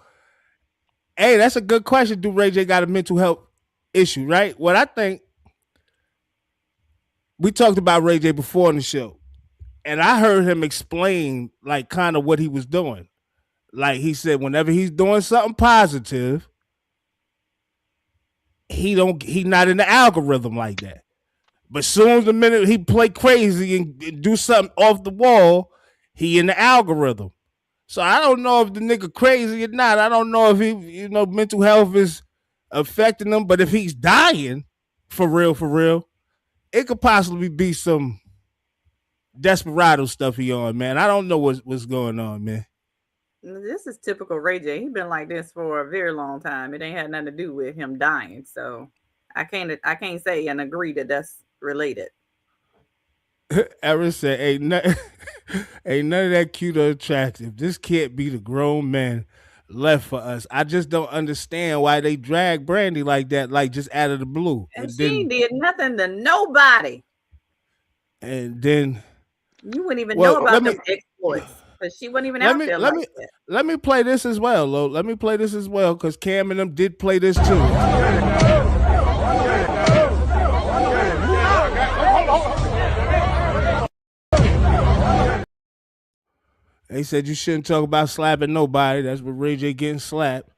Hey, that's a good question. Do Ray J got a mental health issue, right? What I think, we talked about Ray J before on the show, and I heard him explain like kind of what he was doing. Like he said, whenever he's doing something positive, he not in the algorithm like that. But soon as the minute he play crazy and do something off the wall, he in the algorithm. So I don't know if the nigga crazy or not. I don't know if he, mental health is affecting him. But if he's dying, for real, it could possibly be some desperado stuff he on, man. I don't know what's going on, man. This is typical Ray J. He's been like this for a very long time. It ain't had nothing to do with him dying. So I can't say and agree that that's related. Erin said, ain't none of that cute or attractive. This can't be the grown man left for us. I just don't understand why they drag Brandy like that, like just out of the blue. And she did nothing to nobody. And then you wouldn't even know about them exploits. But she wasn't even out there like that. Let me play this as well, Lo. Let me play this as well, because Cam and them did play this too. They said you shouldn't talk about slapping nobody. That's what Ray J getting slapped.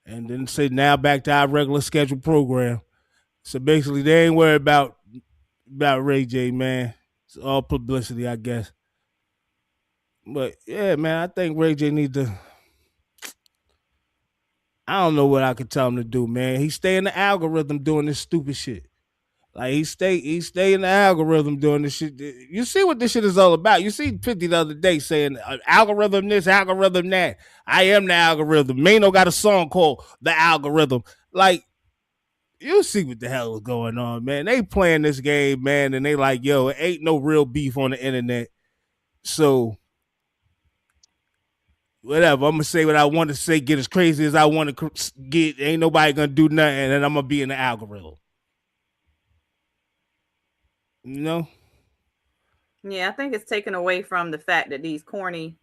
And then say now back to our regular scheduled program. So basically they ain't worried about Ray J, man. It's all publicity, I guess. But yeah, man, I think Ray J need to, I don't know what I could tell him to do, man. He stay in the algorithm doing this stupid shit. Like he stay in the algorithm doing this shit. You see what this shit is all about. You see 50 the other day saying algorithm this, algorithm that. I am the algorithm. Maino got a song called The Algorithm. Like, you see what the hell is going on, man. They playing this game, man, and they like, yo, it ain't no real beef on the internet. So whatever, I'm gonna say what I want to say, get as crazy as I want to get. Ain't nobody gonna do nothing, and I'm gonna be in the algorithm. You know? Yeah, I think it's taken away from the fact that these corny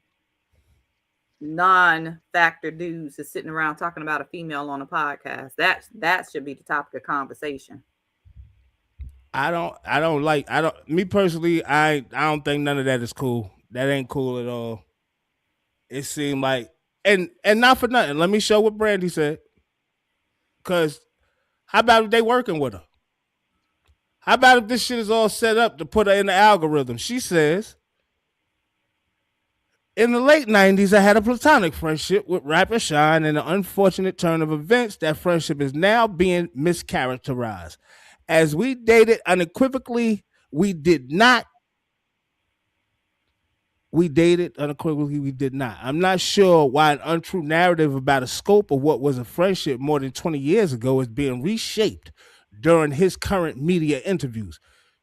non-factor dudes is sitting around talking about a female on a podcast. That should be the topic of conversation. Me personally, I don't think none of that is cool. That ain't cool at all. It seemed like, and not for nothing. Let me show what Brandy said. Cause how about if they working with her? How about if this shit is all set up to put her in the algorithm? She says, in the late 90s, I had a platonic friendship with rapper Shyne, and an unfortunate turn of events, that friendship is now being mischaracterized. As we dated unequivocally, we did not. We dated unequivocally, we did not. I'm not sure why an untrue narrative about a scope of what was a friendship more than 20 years ago is being reshaped during his current media interviews.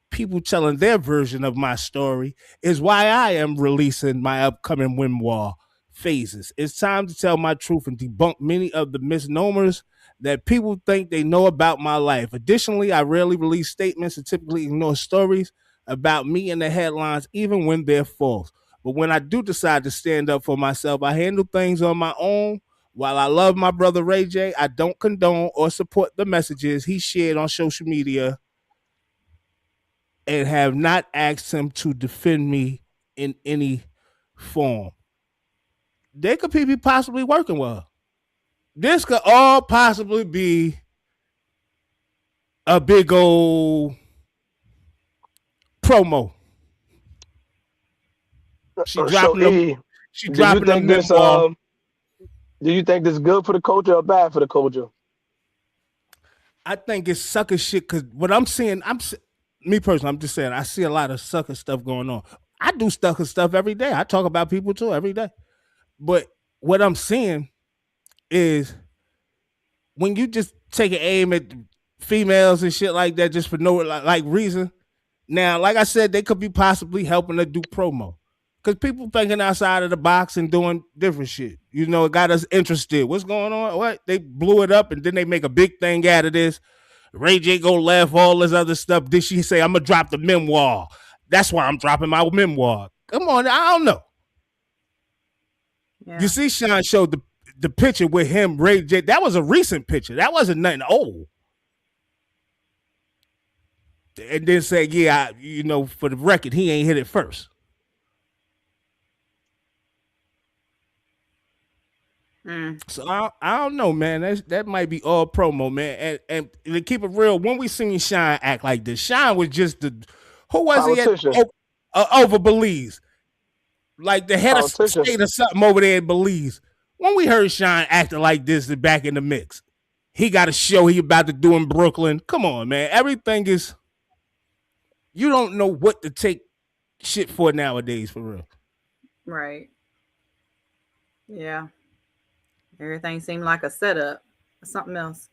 People telling their version of my story is why I am releasing my upcoming memoir, Phases. It's time to tell my truth and debunk many of the misnomers that people think they know about my life. Additionally, I rarely release statements and typically ignore stories about me in the headlines, even when they're false. But when I do decide to stand up for myself, I handle things on my own. While I love my brother Ray J, I don't condone or support the messages he shared on social media and have not asked him to defend me in any form. They could be possibly working with her. This could all possibly be a big old promo. She dropping them memoir. Do you think this is good for the culture or bad for the culture? I think it's sucker shit because what I'm seeing, me personally, I'm just saying, I see a lot of sucker stuff going on. I do sucker stuff every day. I talk about people too every day. But what I'm seeing is when you just take an aim at females and shit like that just for no like reason. Now, like I said, they could be possibly helping to do promo. Because people thinking outside of the box and doing different shit. You know, it got us interested. What's going on? What? They blew it up and then they make a big thing out of this. Ray J go left, all this other stuff. Did she say, I'm going to drop the memoir? That's why I'm dropping my memoir. Come on, I don't know. Yeah. You see Shyne showed the picture with him, Ray J. That was a recent picture. That wasn't nothing old. And then say, yeah, for the record, he ain't hit it first. So I don't know, man. That might be all promo, man. And to keep it real, when we seen Shyne act like this, Shyne was just who was he over Belize? Like the head of state or something over there in Belize. When we heard Shyne acting like this back in the mix, he got a show he about to do in Brooklyn. Come on, man. Everything is, you don't know what to take shit for nowadays, for real. Right. Yeah. Everything seemed like a setup or something else.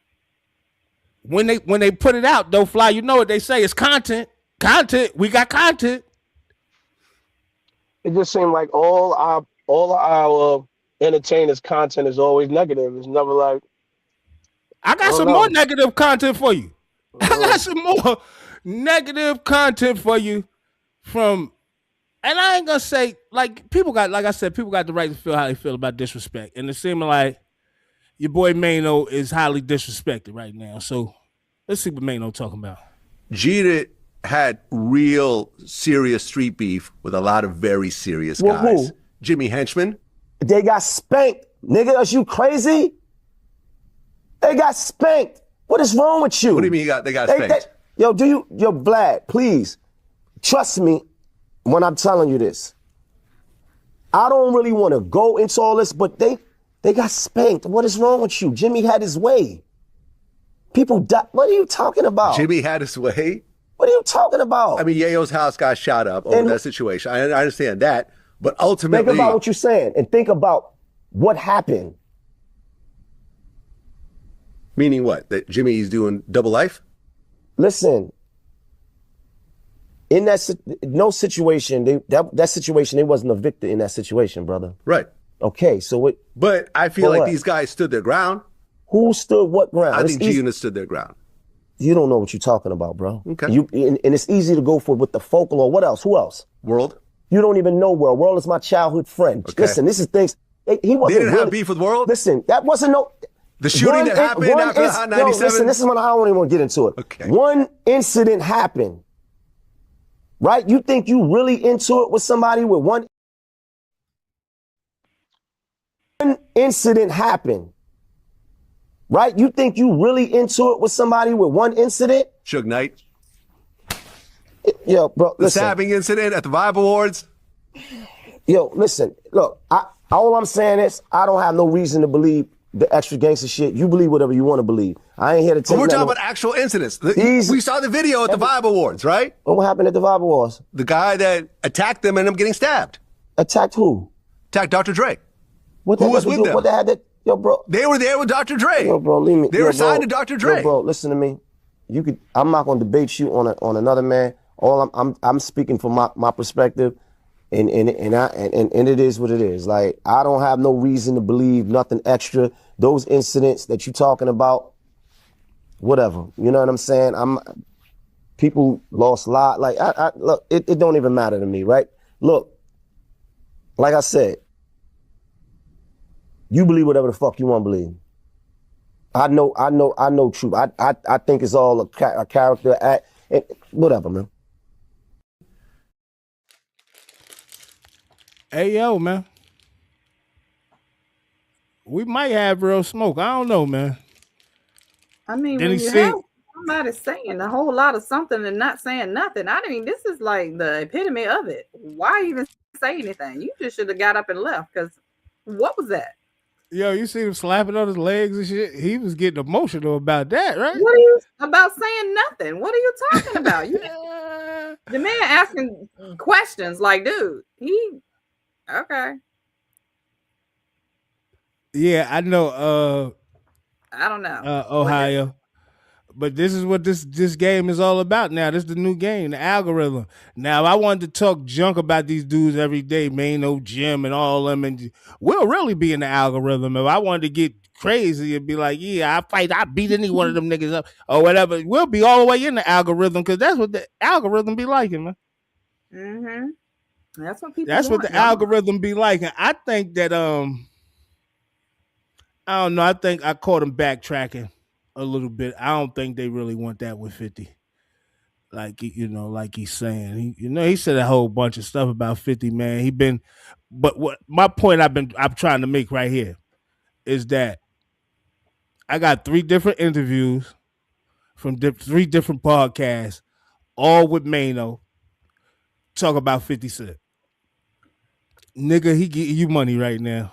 When they put it out, though, Fly, you know what they say? It's content. Content. We got content. It just seemed like all our entertainers' content is always negative. It's never like. I got some more negative content for you. I got some more negative content for you from. And I ain't gonna say, like, people got the right to feel how they feel about disrespect. And it seems like your boy Maino is highly disrespected right now. So let's see what Maino talking about. Jeter had real serious street beef with a lot of very serious guys. Who? Jimmy Henchman. They got spanked. Nigga, are you crazy? They got spanked. What is wrong with you? What do you mean they got spanked? Yo, Vlad, please, trust me when I'm telling you this. I don't really want to go into all this, but they got spanked. What is wrong with you? Jimmy had his way. People died. What are you talking about? Jimmy had his way? What are you talking about? I mean, Yayo's house got shot up over that situation. I understand that. But ultimately... Think about what you're saying and think about what happened. Meaning what? That Jimmy's doing double life? Listen, in that situation, that situation, they wasn't a victor in that situation, brother. Right. Okay, so what? But I feel like these guys stood their ground. Who stood what ground? I think G-Unit stood their ground. You don't know what you're talking about, bro. Okay. And it's easy to go with the folklore. What else? Who else? World. You don't even know World. World is my childhood friend. Okay. Listen, this is things. He wasn't. They didn't have beef with World? Listen, that wasn't no. The shooting that happened after the Hot 97? Listen, this is when I don't even want to get into it. Okay. One incident happened, right? You think you really into it with somebody with one incident happened, right? You think you really into it with somebody with one incident? Suge Knight. Yo, bro, The listen. stabbing incident at the Vibe Awards. Yo, listen, look, all I'm saying is I don't have no reason to believe the extra gangster shit. You believe whatever you want to believe. I ain't here to tell But you. we're talking about actual incidents. We saw the video at the Vibe Awards, right? What happened at the Vibe Awards? The guy that attacked them ended up getting stabbed. Attacked who? Attacked Dr. Dre. Who was with them? What they had that? Yo, bro. They were there with Dr. Dre. Yo, bro, leave me. They were signed to Dr. Dre. Yo, bro, listen to me. I'm not gonna debate you on another man. All I'm speaking from my perspective, and it is what it is. Like, I don't have no reason to believe nothing extra. Those incidents that you talking about, whatever. You know what I'm saying? People lost a lot. Like, look, it don't even matter to me, right? Look, like I said, you believe whatever the fuck you want to believe. I know truth. I think it's all a character act, whatever, man. Hey, yo, man. We might have real smoke. I don't know, man. I mean, Then when he you said- have somebody saying a whole lot of something and not saying nothing, I mean, this is like the epitome of it. Why even say anything? You just should have got up and left, because what was that? Yo, you see him slapping on his legs and shit? He was getting emotional about that, right? What are you about saying nothing? What are you talking about? The man asking questions like, dude, okay. Yeah, I know. I don't know. Ohio. But this is what this game is all about now. This is the new game, the algorithm. Now, if I wanted to talk junk about these dudes every day, Maino, Jim, and all of them, and we'll really be in the algorithm. If I wanted to get crazy and be like, yeah, I beat any one of them niggas up or whatever, we'll be all the way in the algorithm, because that's what the algorithm be liking, man. Mm-hmm. That's what people That's want. what the algorithm be like. And I think that I don't know. I think I caught him backtracking a little bit. I don't think they really want that with 50. Like, like he's saying. He said a whole bunch of stuff about 50, man. But what my point I'm trying to make right here is that I got 3 different interviews from 3 different podcasts, all with Maino, talk about 50 Cent. Nigga, he getting you money right now.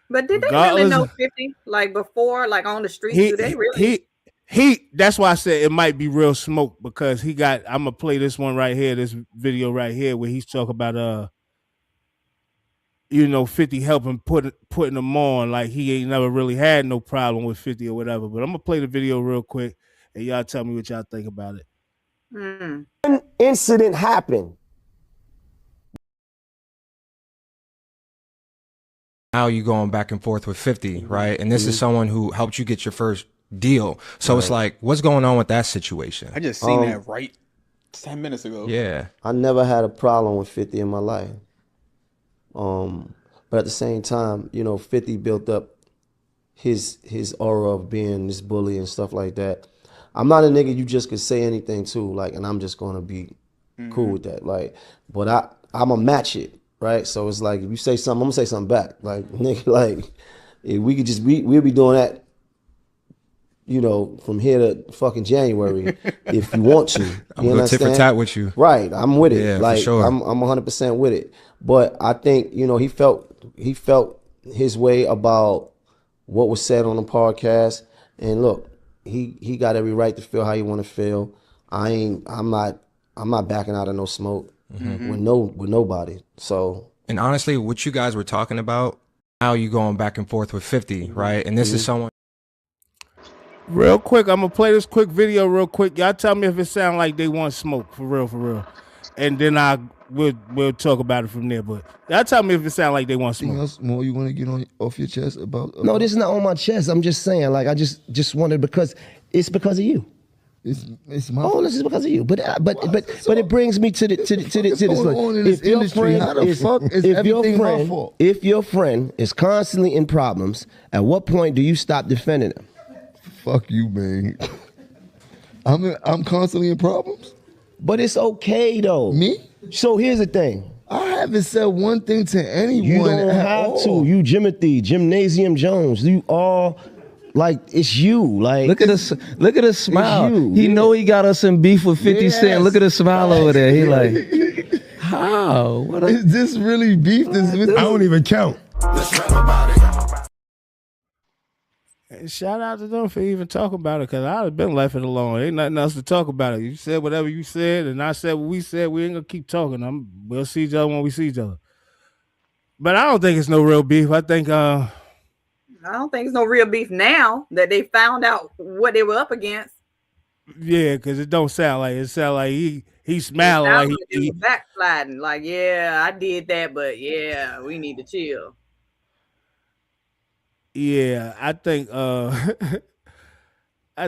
But did they really know 50 like before, like on the street? Do they really? He that's why I said it might be real smoke, because I'm gonna play this one right here, this video right here, where he's talking about 50 helping putting him on, like he ain't never really had no problem with 50 or whatever. But I'm gonna play the video real quick and y'all tell me what y'all think about it. One incident happened. Now you going back and forth with 50, right? And this is someone who helped you get your first deal. So it's like, what's going on with that situation? I just seen that right 10 minutes ago. Yeah. I never had a problem with 50 in my life. But at the same time, 50 built up his aura of being this bully and stuff like that. I'm not a nigga you just could say anything to, like, and I'm just gonna be cool with that. Like, but I'm gonna match it. Right, so it's like if you say something, I'm gonna say something back. Like, nigga, like if we could just we'll be doing that, from here to fucking January, if you want to. I'm gonna tit for tat with you. Right, I'm with it. Yeah, like, for sure. I'm 100% with it. But I think he felt his way about what was said on the podcast, and look, he got every right to feel how he want to feel. I'm not backing out of no smoke. With nobody. So, and honestly, what you guys were talking about, now you going back and forth with 50, right? And this is someone. Real quick, I'm gonna play this quick video real quick. Y'all tell me if it sound like they want smoke for real, and then we'll talk about it from there. But y'all tell me if it sound like they want smoke. Anything else more you want to get off your chest about? No, this is not on my chest. I'm just saying, like, I just wanted, because it's because of you. It's my Oh, this is because of you. But it brings me to this. On in this industry? How the fuck is everything my fault? If your friend is constantly in problems, at what point do you stop defending them? Fuck you, man. I'm constantly in problems. But it's okay though. Me? So here's the thing. I haven't said one thing to anyone. You don't have to. You Jimothy, Gymnasium Jones. You all like it's you. Like look at us smile. He know he got us in beef with 50 Cent. Look at the smile over there. He like, how? What is this really beef? I don't even count. And shout out to them for even talking about it, because I'd have been left it alone. Ain't nothing else to talk about it. You said whatever you said, and I said what we said. We ain't gonna keep talking. We'll see each other when we see each other. But I don't think it's no real beef. I think I don't think it's no real beef now that they found out what they were up against. Yeah, because it don't sound like it. Sound like he smiling like he was backsliding. Like, yeah, I did that, but yeah, we need to chill. Yeah, I think I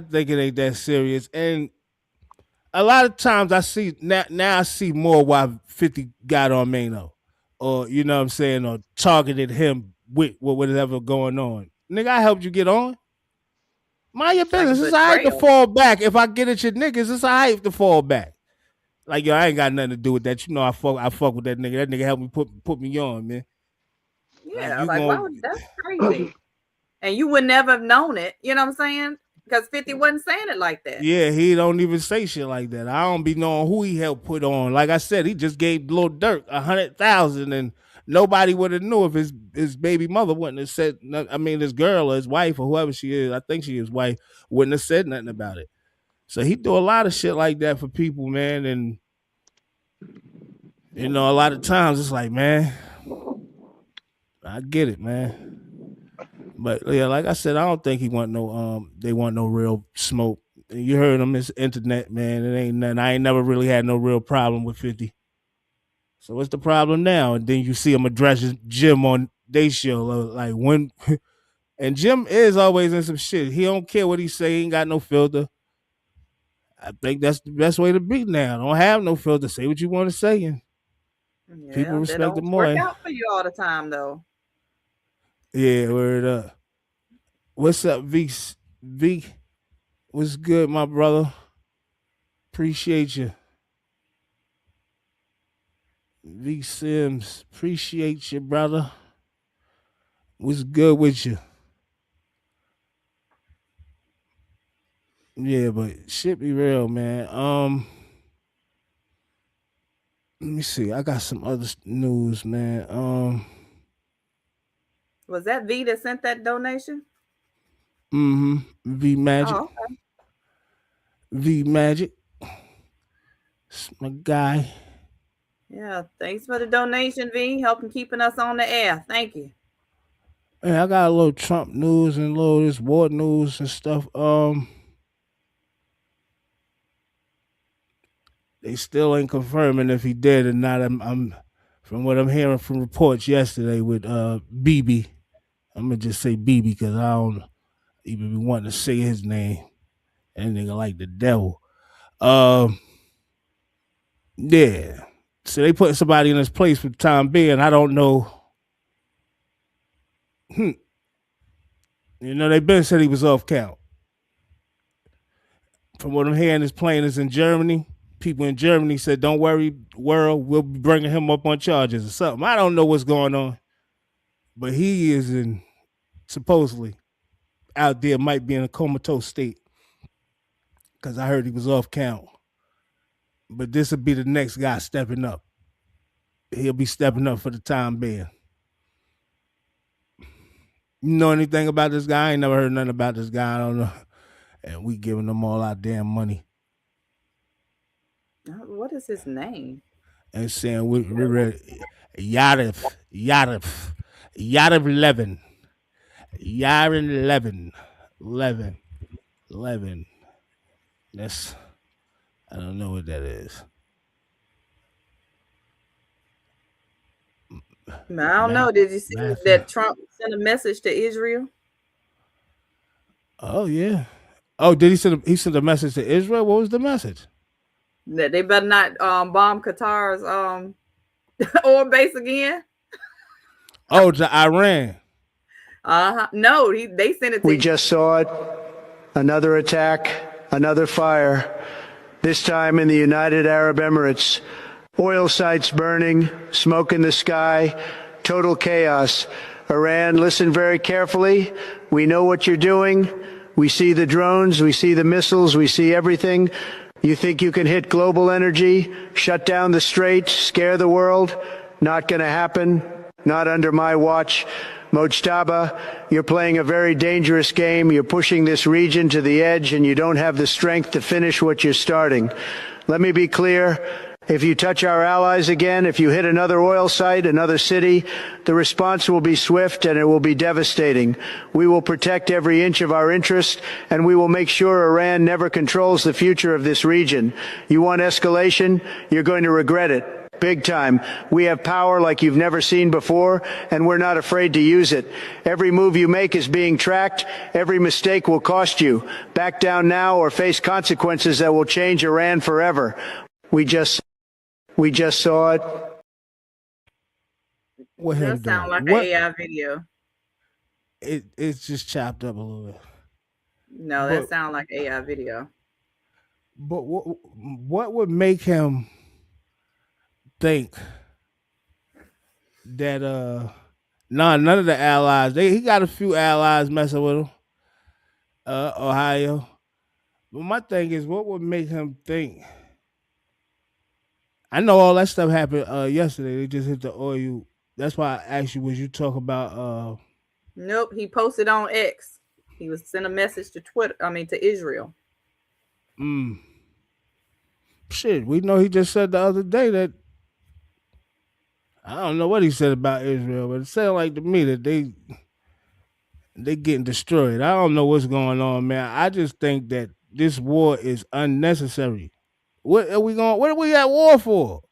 think it ain't that serious. And a lot of times I see now I see more why 50 got on Maino, or you know what I'm saying, or targeted him with whatever going on. Nigga, I helped you get on. Mind your business. It's all right to fall back. If I get at your niggas, it's all right to fall back. Like, yo, I ain't got nothing to do with that. You know, I fuck with that nigga. That nigga helped me put me on, man. Yeah, why would that's crazy. And you would never have known it. You know what I'm saying? Because 50 wasn't saying it like that. Yeah, he don't even say shit like that. I don't be knowing who he helped put on. Like I said, he just gave Lil Durk $100,000, and nobody would have knew if his baby mother wouldn't have said. I mean, his girl or his wife or whoever she is, I think she is wife, wouldn't have said nothing about it. So he do a lot of shit like that for people, man. And you know, a lot of times it's like, man, I get it, man. But yeah, like I said, I don't think he want no they want no real smoke. You heard him, it's internet, man. It ain't nothing. I ain't never really had no real problem with 50. So what's the problem now? And then you see him address Jim on they show, like when and Jim is always in some shit. He don't care what he say, he ain't got no filter. I think that's the best way to be now. Don't have no filter. Say what you want to say, and people respect it more. Work out for you all the time though. Yeah, word up. What's up, V? What's good, my brother? Appreciate you. V Sims, appreciate you, brother. What's good with you? Yeah, but shit be real, man. Let me see. I got some other news, man. Was that V that sent that donation? V Magic. Oh, okay. V Magic. It's my guy. Yeah, thanks for the donation, V. Helping keeping us on the air. Thank you. Hey, I got a little Trump news and a little this war news and stuff. They still ain't confirming if he did or not. I'm from what I'm hearing from reports yesterday with BB. I'm gonna just say BB because I don't even be wanting to say his name. That nigga like the devil. Yeah. So they put somebody in his place for the time being. I don't know. You know, they been said he was off count. From what I'm hearing, his plane is in Germany. People in Germany said, don't worry, world, we'll be bringing him up on charges or something. I don't know what's going on. But he is supposedly out there, might be in a comatose state. Because I heard he was off count. But this will be the next guy stepping up. He'll be stepping up for the time being. You know anything about this guy? I ain't never heard nothing about this guy. I don't know. And we giving them all our damn money. What is his name? And saying we're ready. Yarif Levin. Yarin Levin. That's, I don't know what that is. I don't know. Did you see that Trump sent a message to Israel? Oh, yeah. Oh, did he sent a message to Israel? What was the message? That they better not bomb Qatar's oil base again. Oh, to Iran. No, they sent it to We just saw it. Another attack, another fire. This time in the United Arab Emirates. Oil sites burning, smoke in the sky, total chaos. Iran, listen very carefully. We know what you're doing. We see the drones, we see the missiles, we see everything. You think you can hit global energy, shut down the strait, scare the world? Not going to happen. Not under my watch. Mojtaba, you're playing a very dangerous game. You're pushing this region to the edge, and you don't have the strength to finish what you're starting. Let me be clear. If you touch our allies again, if you hit another oil site, another city, the response will be swift and it will be devastating. We will protect every inch of our interest, and we will make sure Iran never controls the future of this region. You want escalation? You're going to regret it. Big time. We have power like you've never seen before, and we're not afraid to use it. Every move you make is being tracked. Every mistake will cost you. Back down now or face consequences that will change Iran forever. We just saw it. What does sound like an AI video. It's just chopped up a little bit. No, that sounds like AI video. But what would make him think that none of the allies, he got a few allies messing with him, Ohio. But my thing is, what would make him think? I know all that stuff happened yesterday. They just hit the oil. That's why I asked you, was you talk about Nope, he posted on X. He was sent a message to to Israel. Shit, we know he just said the other day that I don't know what he said about Israel, but it sounded like to me that they getting destroyed. I don't know what's going on, man. I just think that this war is unnecessary. What are we at war for?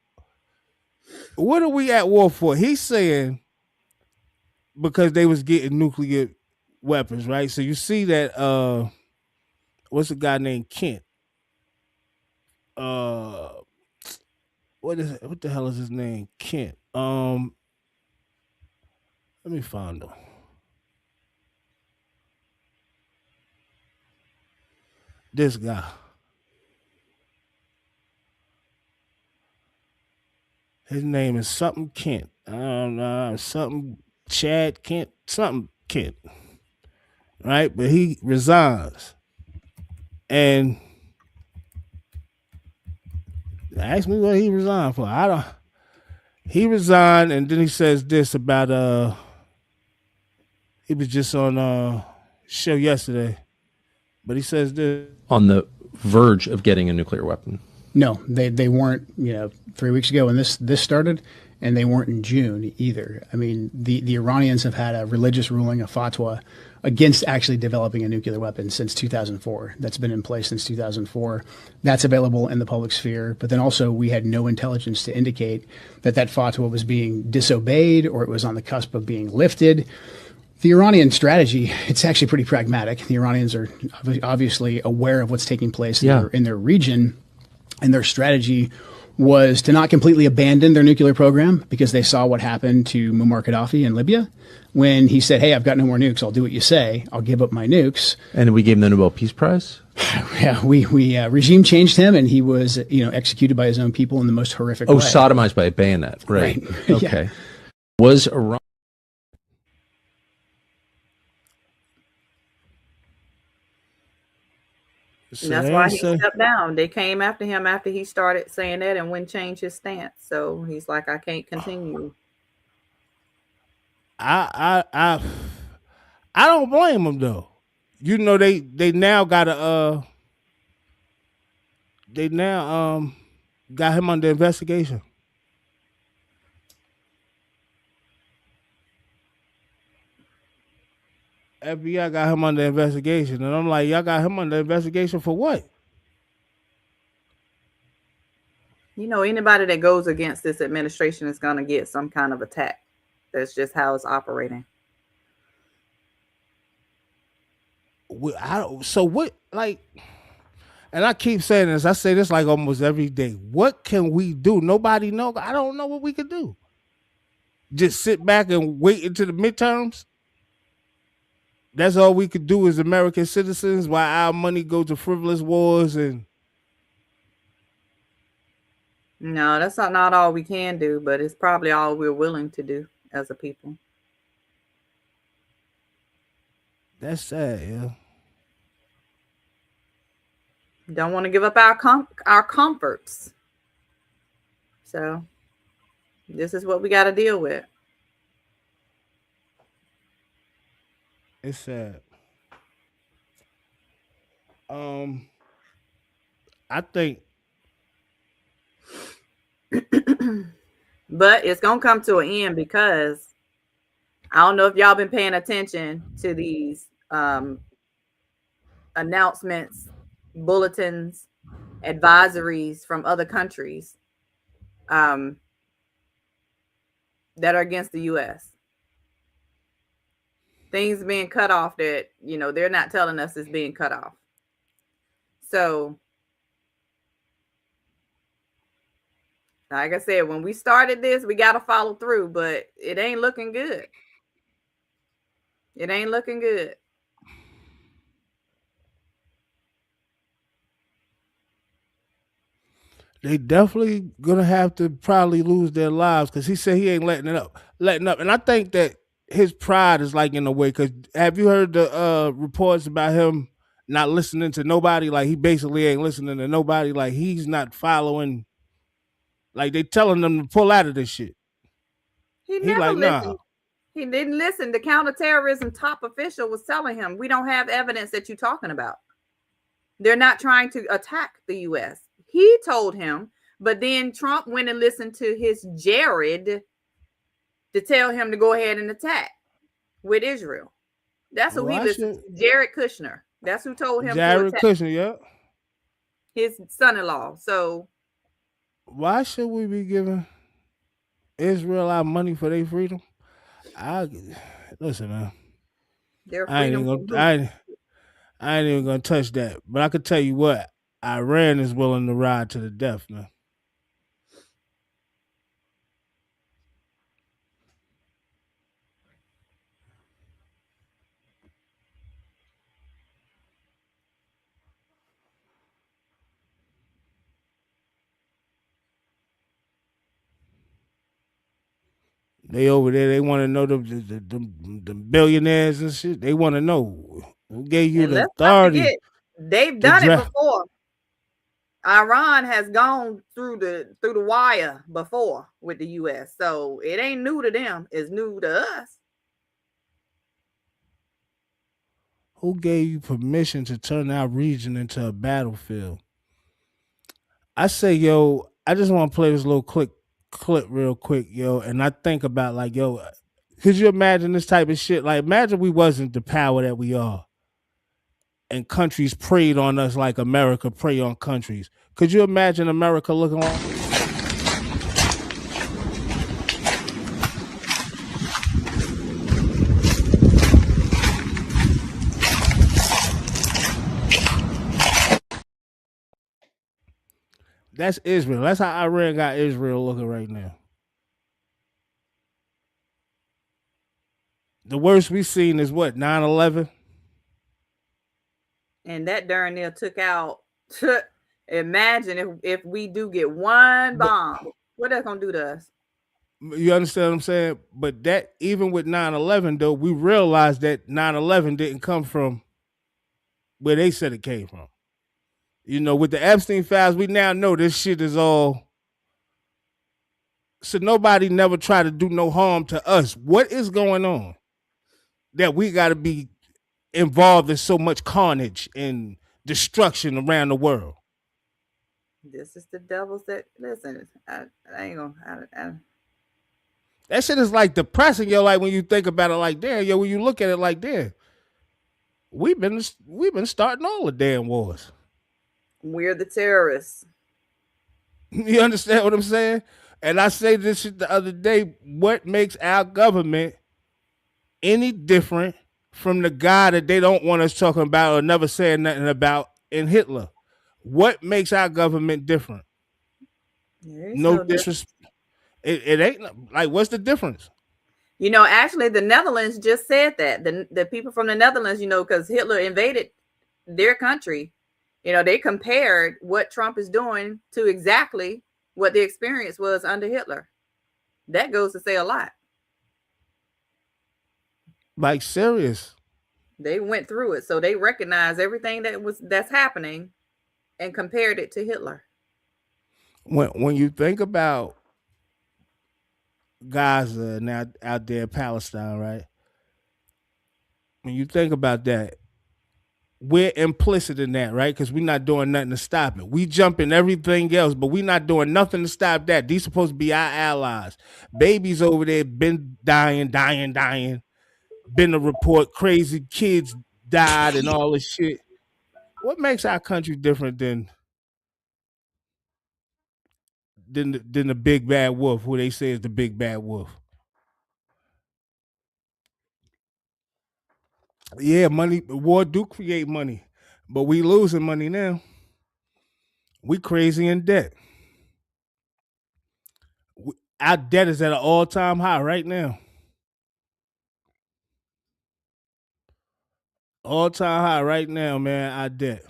What are we at war for? He's saying because they was getting nuclear weapons, right? So you see that what's a guy named Kent? What the hell is his name? Kent. Let me find him. This guy. His name is something Kent. I don't know, something Chad Kent, something Kent. Right? But he resigns. And ask me what he resigned for. He resigned, and then he says this about he was just on a show yesterday. But he says this on the verge of getting a nuclear weapon. No, they weren't, 3 weeks ago when this started, and they weren't in June either. I mean, the Iranians have had a religious ruling, a fatwa, against actually developing a nuclear weapon since 2004. That's been in place since 2004. That's available in the public sphere. But then also we had no intelligence to indicate that fatwa was being disobeyed or it was on the cusp of being lifted. The Iranian strategy, it's actually pretty pragmatic. The Iranians are obviously aware of what's taking place in their region. And their strategy was to not completely abandon their nuclear program because they saw what happened to Muammar Gaddafi in Libya when he said, hey, I've got no more nukes. I'll do what you say. I'll give up my nukes. And we gave him the Nobel Peace Prize? Yeah, we regime changed him, and he was executed by his own people in the most horrific way. Oh, sodomized by a bayonet. Right. Okay. Yeah. Was Iran... And that's why he stepped down. They came after him after he started saying that and wouldn't change his stance. So he's like, I can't continue. I don't blame him though. They now got got him under investigation. FBI got him under investigation, and I'm like, y'all got him under investigation for what? Anybody that goes against this administration is going to get some kind of attack. That's just how it's operating. So what? Like, and I keep saying this. I say this like almost every day. What can we do? Nobody know. I don't know what we can do. Just sit back and wait until the midterms. That's all we could do as American citizens. While our money goes to frivolous wars and. No, that's not all we can do, but it's probably all we're willing to do as a people. That's sad, yeah. Don't want to give up our comforts. So this is what we got to deal with. It's sad. I think. But it's going to come to an end because I don't know if y'all been paying attention to these announcements, bulletins, advisories from other countries that are against the U.S. Things being cut off that, they're not telling us is being cut off. So, like I said, when we started this, we got to follow through, but it ain't looking good. It ain't looking good. They definitely gonna have to probably lose their lives because he said he ain't letting up. And I think that his pride is like in a way. Because have you heard the reports about him not listening to nobody? Like he basically ain't listening to nobody. Like he's not following. Like they telling them to pull out of this shit. He never like, listened. nah. He didn't listen. The counterterrorism top official was telling him, we don't have evidence that you're talking about. They're not trying to attack the U.S. He told him, but then Trump went and listened to his Jared to tell him to go ahead and attack with Israel. That's who he listened to. Jared Kushner. That's who told him Jared to attack. Kushner, yeah. His son-in-law. So why should we be giving Israel our money for their freedom? Listen, man. I ain't even gonna touch that. But I could tell you what, Iran is willing to ride to the death, man. They over there, they want to know the billionaires and shit. They want to know who gave you the authority. They've done it before. Iran has gone through the wire before with the U.S. So it ain't new to them. It's new to us. Who gave you permission to turn our region into a battlefield? I say, yo, I just want to play this little clip real quick, yo, and I think about like, yo, could you imagine this type of shit? Like, imagine we wasn't the power that we are, and countries preyed on us like America prey on countries. Could you imagine America looking like? That's Israel. That's how Iran got Israel looking right now. The worst we've seen is what, 9/11? And that darn near took out. Imagine if we do get one bomb, what that's gonna do to us? You understand what I'm saying? But that, even with 9/11, though, we realized that 9/11 didn't come from where they said it came from. You know, with the Epstein files, we now know this shit is all. So nobody never tried to do no harm to us. What is going on that we got to be involved in so much carnage and destruction around the world? This is the devil's that. Listen, I ain't gonna. That shit is like depressing, yo. Like when you think about it, like damn, yo. When you look at it, like damn, we've been starting all the damn wars. We're the terrorists. You understand what I'm saying? And I say this shit the other day. What makes our government any different from the guy that they don't want us talking about or never saying nothing about in Hitler. What makes our government different? No disrespect. It ain't like, what's the difference? You know, actually, the Netherlands just said that the people from the Netherlands, you know, because Hitler invaded their country, you know, they compared what Trump is doing to exactly what the experience was under Hitler. That goes to say a lot. Like, serious. They went through it, so they recognize everything that's happening and compared it to Hitler. When you think about Gaza and out there in Palestine, right? When you think about that, we're implicit in that, right? Because we're not doing nothing to stop it. We jump in everything else, but we're not doing nothing to stop that. These supposed to be our allies. Babies over there been dying. Been a report crazy kids died and all this shit. What makes our country different than the big bad wolf, who they say is the big bad wolf? Yeah, money, war do create money, but we losing money now. We crazy in debt. Our debt is at an all-time high right now. All-time high right now, man, our debt.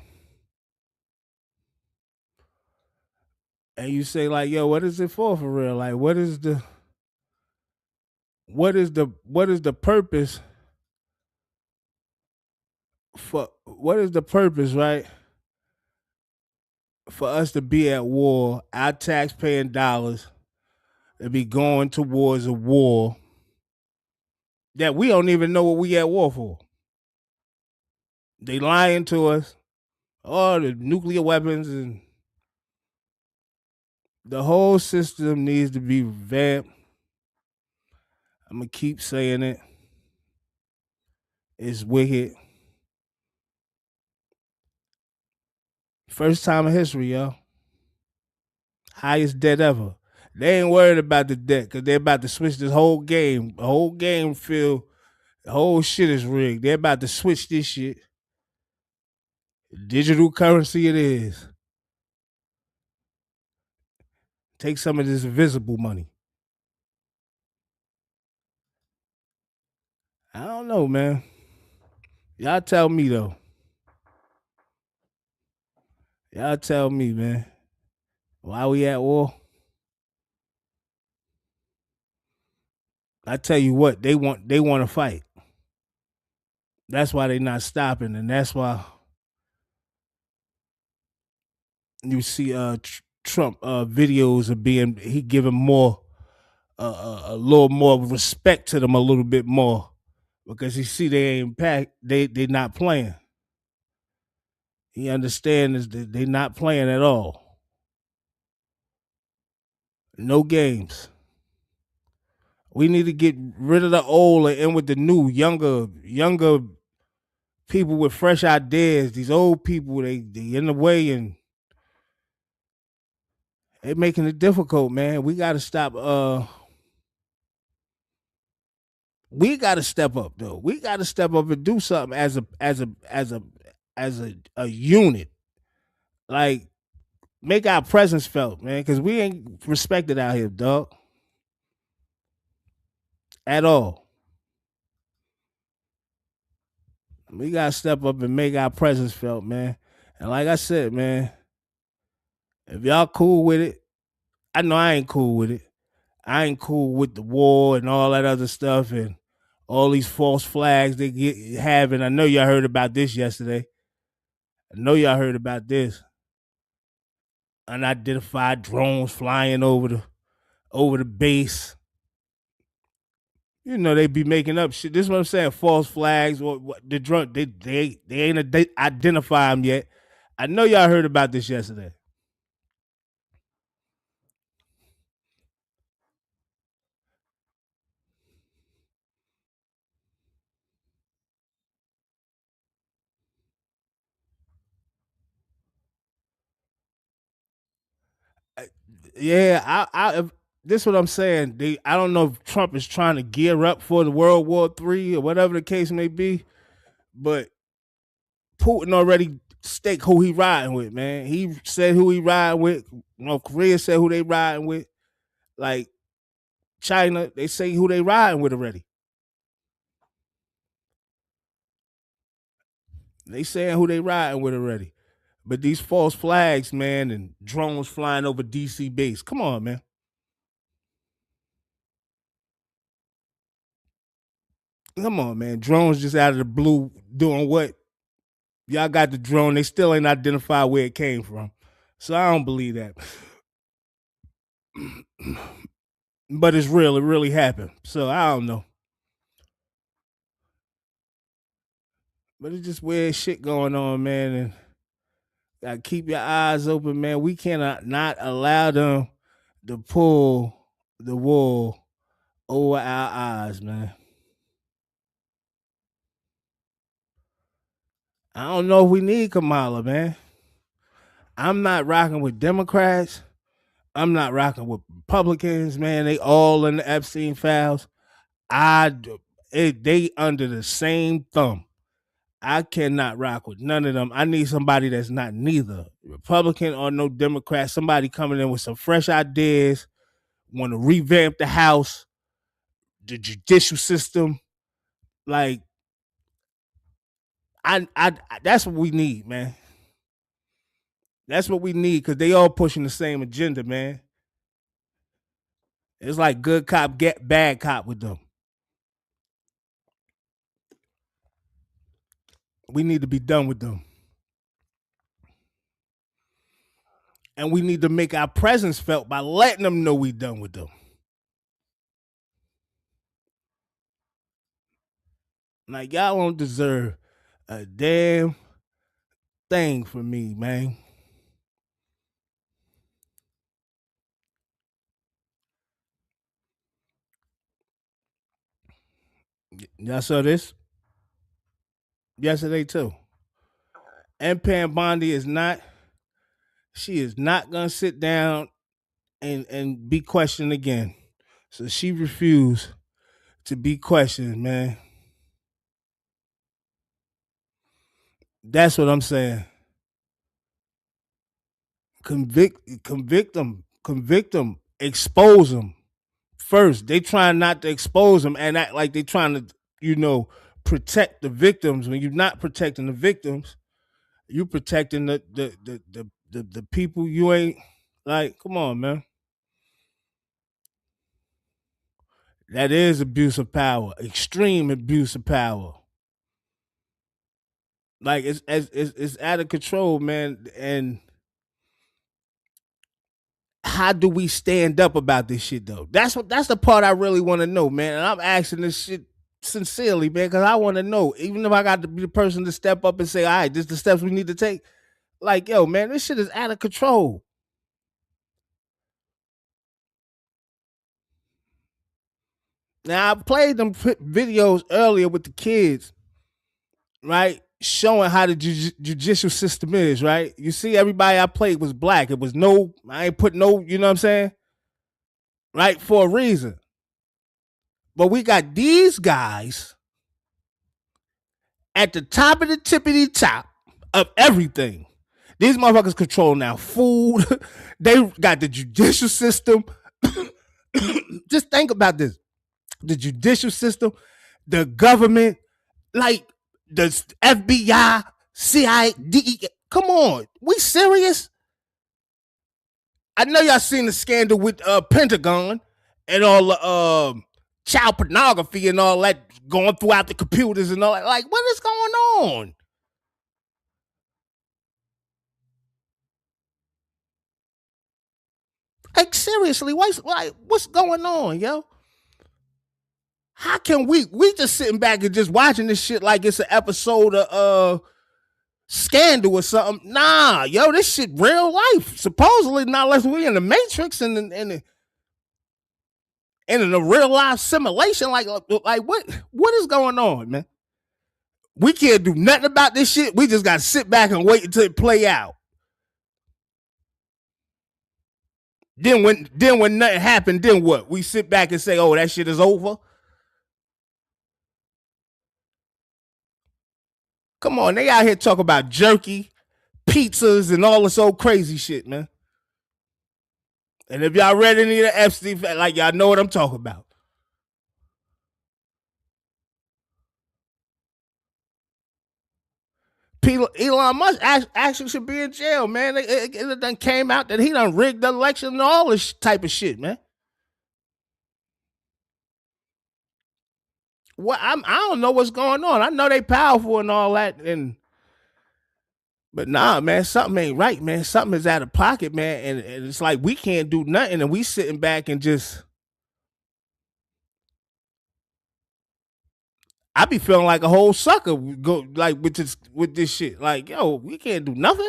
And you say, like, yo, what is it for real? Like, what is the purpose right? For us to be at war, our taxpaying dollars to be going towards a war that we don't even know what we at war for. They lying to us. All the nuclear weapons and the whole system needs to be revamped. I'm gonna keep saying it. It's wicked. First time in history, yo. Highest debt ever. They ain't worried about the debt because they're about to switch this whole game. The whole game the whole shit is rigged. They're about to switch this shit. Digital currency it is. Take some of this invisible money. I don't know, man. Y'all tell me, though. Y'all tell me, man. Why we at war? I tell you what, they want to fight. That's why they not stopping, and that's why you see Trump videos of he giving more a little more respect to them a little bit more because he see they ain't they not playing. He understands that they not playing at all. No games. We need to get rid of the old and in with the new, younger people with fresh ideas. These old people, they in the way and they making it difficult, man. We gotta stop. We gotta step up though. We gotta step up and do something as a unit. Like make our presence felt, man, because we ain't respected out here, dog. At all. We gotta step up and make our presence felt, man. And like I said, man, if y'all cool with it, I know I ain't cool with it. I ain't cool with the war and all that other stuff and all these false flags they get having. I know y'all heard about this yesterday. I know y'all heard about this. Unidentified drones flying over the base. You know they be making up shit. This is what I'm saying. False flags or the drone. They ain't identify them yet. I know y'all heard about this yesterday. Yeah, this is what I'm saying. I don't know if Trump is trying to gear up for the World War III or whatever the case may be, but Putin already staked who he riding with, man. He said who he riding with. Korea said who they riding with. Like China, they say who they riding with already. They saying who they riding with already. But these false flags, man, and drones flying over DC base. Come on, man. Come on, man. Drones just out of the blue doing what? Y'all got the drone. They still ain't identified where it came from. So I don't believe that. But it's real. It really happened. So I don't know. But it's just weird shit going on, man. And gotta keep your eyes open, man. We cannot not allow them to pull the wool over our eyes, man. I don't know if we need Kamala, man. I'm not rocking with Democrats. I'm not rocking with Republicans, man. They all in the Epstein files. They under the same thumb. I cannot rock with none of them. I need somebody that's not neither Republican or no Democrat. Somebody coming in with some fresh ideas, want to revamp the House, the judicial system. Like, I that's what we need, man. That's what we need, because they all pushing the same agenda, man. It's like good cop, get bad cop with them. We need to be done with them. And we need to make our presence felt by letting them know we done with them. Like, y'all don't deserve a damn thing from me, man. Y'all saw this yesterday too. And Pam Bondi is not gonna sit down and be questioned again. So she refused to be questioned, man. That's what I'm saying. Convict them, expose them. First, they trying not to expose them and act like they trying to, protect the victims. When you're not protecting the victims, you protecting the people. You ain't like, come on, man. That is abuse of power, extreme abuse of power. Like, it's out of control, man. And how do we stand up about this shit, though? That's the part I really want to know, man. And I'm asking this shit sincerely, man, because I want to know. Even if I got to be the person to step up and say, all right, this is the steps we need to take. Like, yo, man, this shit is out of control. Now, I played them videos earlier with the kids, right? Showing how the judicial system is, right? You see, everybody I played was black. It was I ain't put no, you know what I'm saying? Right? For a reason. But we got these guys at the top of the tippity top of everything. These motherfuckers control now food. They got the judicial system. Just think about this. The judicial system, the government, like the FBI, CIA, DEA. Come on. We serious? I know y'all seen the scandal with Pentagon and all the child pornography and all that going throughout the computers and all that. Like, what is going on? Like, seriously, what's going on, yo? How can we just sitting back and just watching this shit like it's an episode of Scandal or something? Nah, yo, this shit real life. Supposedly, not unless we in the Matrix and in a real life simulation. Like what is going on, man? We can't do nothing about this shit. We just got to sit back and wait until it play out. Then when nothing happened, then what? We sit back and say, "Oh, that shit is over." Come on, they out here talking about jerky, pizzas, and all this old crazy shit, man. And if y'all read any of the Epstein, like y'all know what I'm talking about. Elon Musk actually should be in jail, man. It done came out that he done rigged the election and all this type of shit, man. Well, I don't know what's going on. I know they powerful and all that, but nah, man, something ain't right, man. Something is out of pocket, man, and it's like we can't do nothing, and we sitting back and just. I be feeling like a whole sucker go like with this shit. Like, yo, we can't do nothing.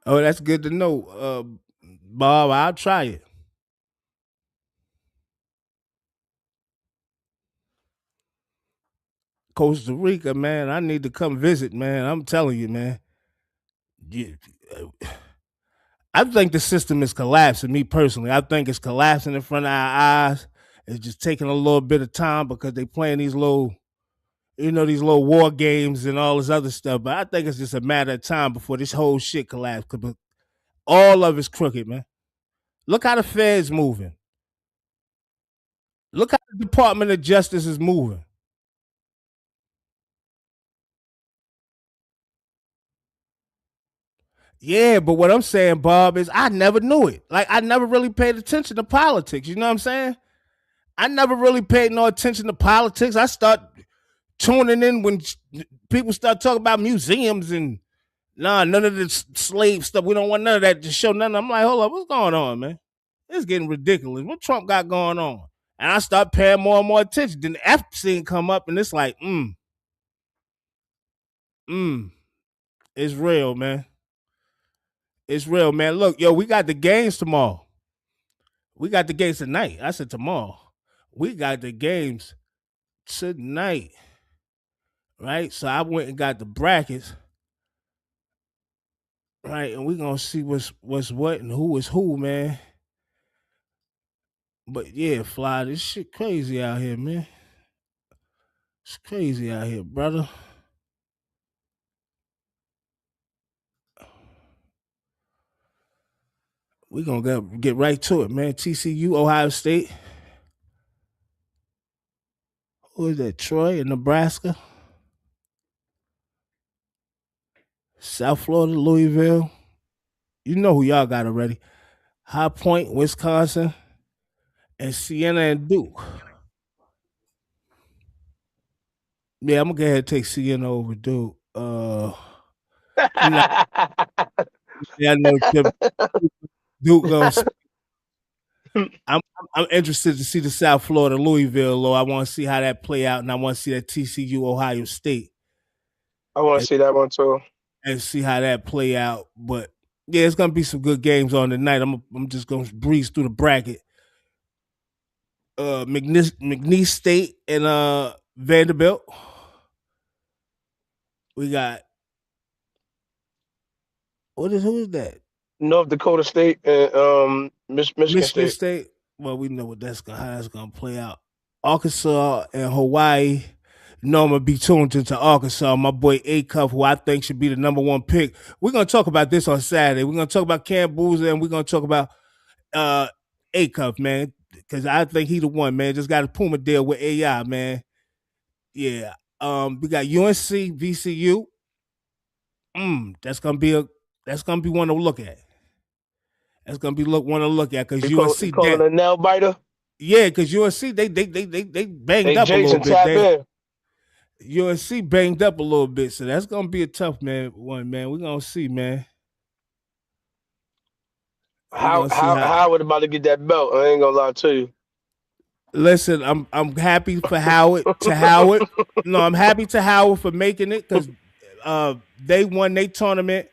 Oh, that's good to know, Bob. I'll try it. Costa Rica, man. I need to come visit, man. I'm telling you, man. I think the system is collapsing. Me personally, I think it's collapsing in front of our eyes. It's just taking a little bit of time because they playing these little, these little war games and all this other stuff. But I think it's just a matter of time before this whole shit collapses. All of it's crooked, man. Look how the Fed's moving. Look how the Department of Justice is moving. Yeah, but what I'm saying, Bob, is I never knew it. Like, I never really paid attention to politics. You know what I'm saying? I never really paid no attention to politics. I start tuning in when people start talking about museums and none of this slave stuff. We don't want none of that to show nothing. I'm like, hold up, what's going on, man? It's getting ridiculous. What Trump got going on? And I start paying more and more attention. Then the F scene come up and it's like, it's real, man. It's real, man. Look, yo, we got the games tomorrow. We got the games tonight. I said tomorrow. We got the games tonight. Right? So I went and got the brackets. Right? And we're gonna see what's what and who is who, man. But yeah, Fly, this shit crazy out here, man. It's crazy out here, brother. We're gonna get right to it, man. TCU, Ohio State. Who is that? Troy in Nebraska. South Florida, Louisville. You know who y'all got already. High Point, Wisconsin, and Siena and Duke. Yeah, I'm gonna go ahead and take Siena over Duke. Yeah, I know Duke goes. I'm interested to see the South Florida Louisville, though. I want to see how that play out, and I want to see that TCU Ohio State. I want to see that one too, and see how that play out. But yeah, it's gonna be some good games on tonight. I'm just gonna breeze through the bracket. McNeese State and Vanderbilt. We got who is that? North Dakota State and Michigan State. Well, we know how that's gonna play out. Arkansas and Hawaii. I'm gonna be tuned into Arkansas. My boy A-Cuff, who I think should be the number one pick. We're gonna talk about this on Saturday. We're gonna talk about Cam Boozer and we're gonna talk about A-Cuff, man, because I think he the one, man. Just got a Puma deal with AI, man. Yeah. We got UNC, VCU. That's gonna be one to look at. That's gonna be one to look at because UNC calling a nail biter. Yeah, because UNC they banged up Jason a little bit. UNC banged up a little bit, so that's gonna be a tough one, man. We're gonna see, man. Howard about to get that belt. I ain't gonna lie to you. Listen, I'm happy for Howard. No, I'm happy to Howard for making it because they won their tournament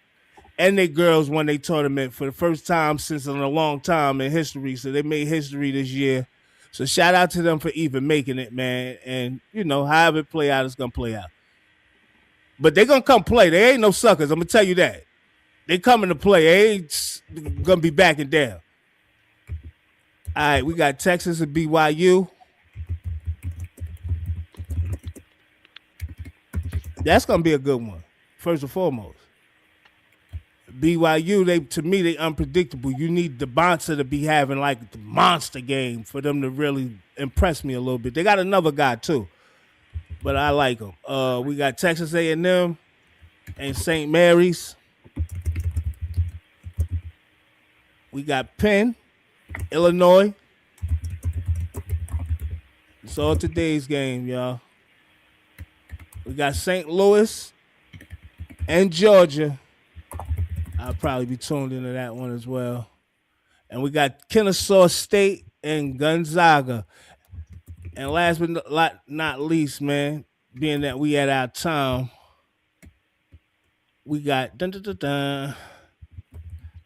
and their girls won their tournament for the first time since in a long time in history. So they made history this year. So shout out to them for even making it, man. And, you know, however it play out, it's going to play out. But they're going to come play. They ain't no suckers. I'm going to tell you that. They coming to play. They ain't going to be backing down. All right, we got Texas and BYU. That's going to be a good one, first and foremost. BYU, to me, they unpredictable. You need the bouncer to be having like the monster game for them to really impress me a little bit. They got another guy too, but I like them. We got Texas A&M and St. Mary's. We got Penn, Illinois. It's all today's game, y'all. We got St. Louis and Georgia. I'll probably be tuned into that one as well. And we got Kennesaw State and Gonzaga. And last but not least, man, being that we at our time, we got Idaho.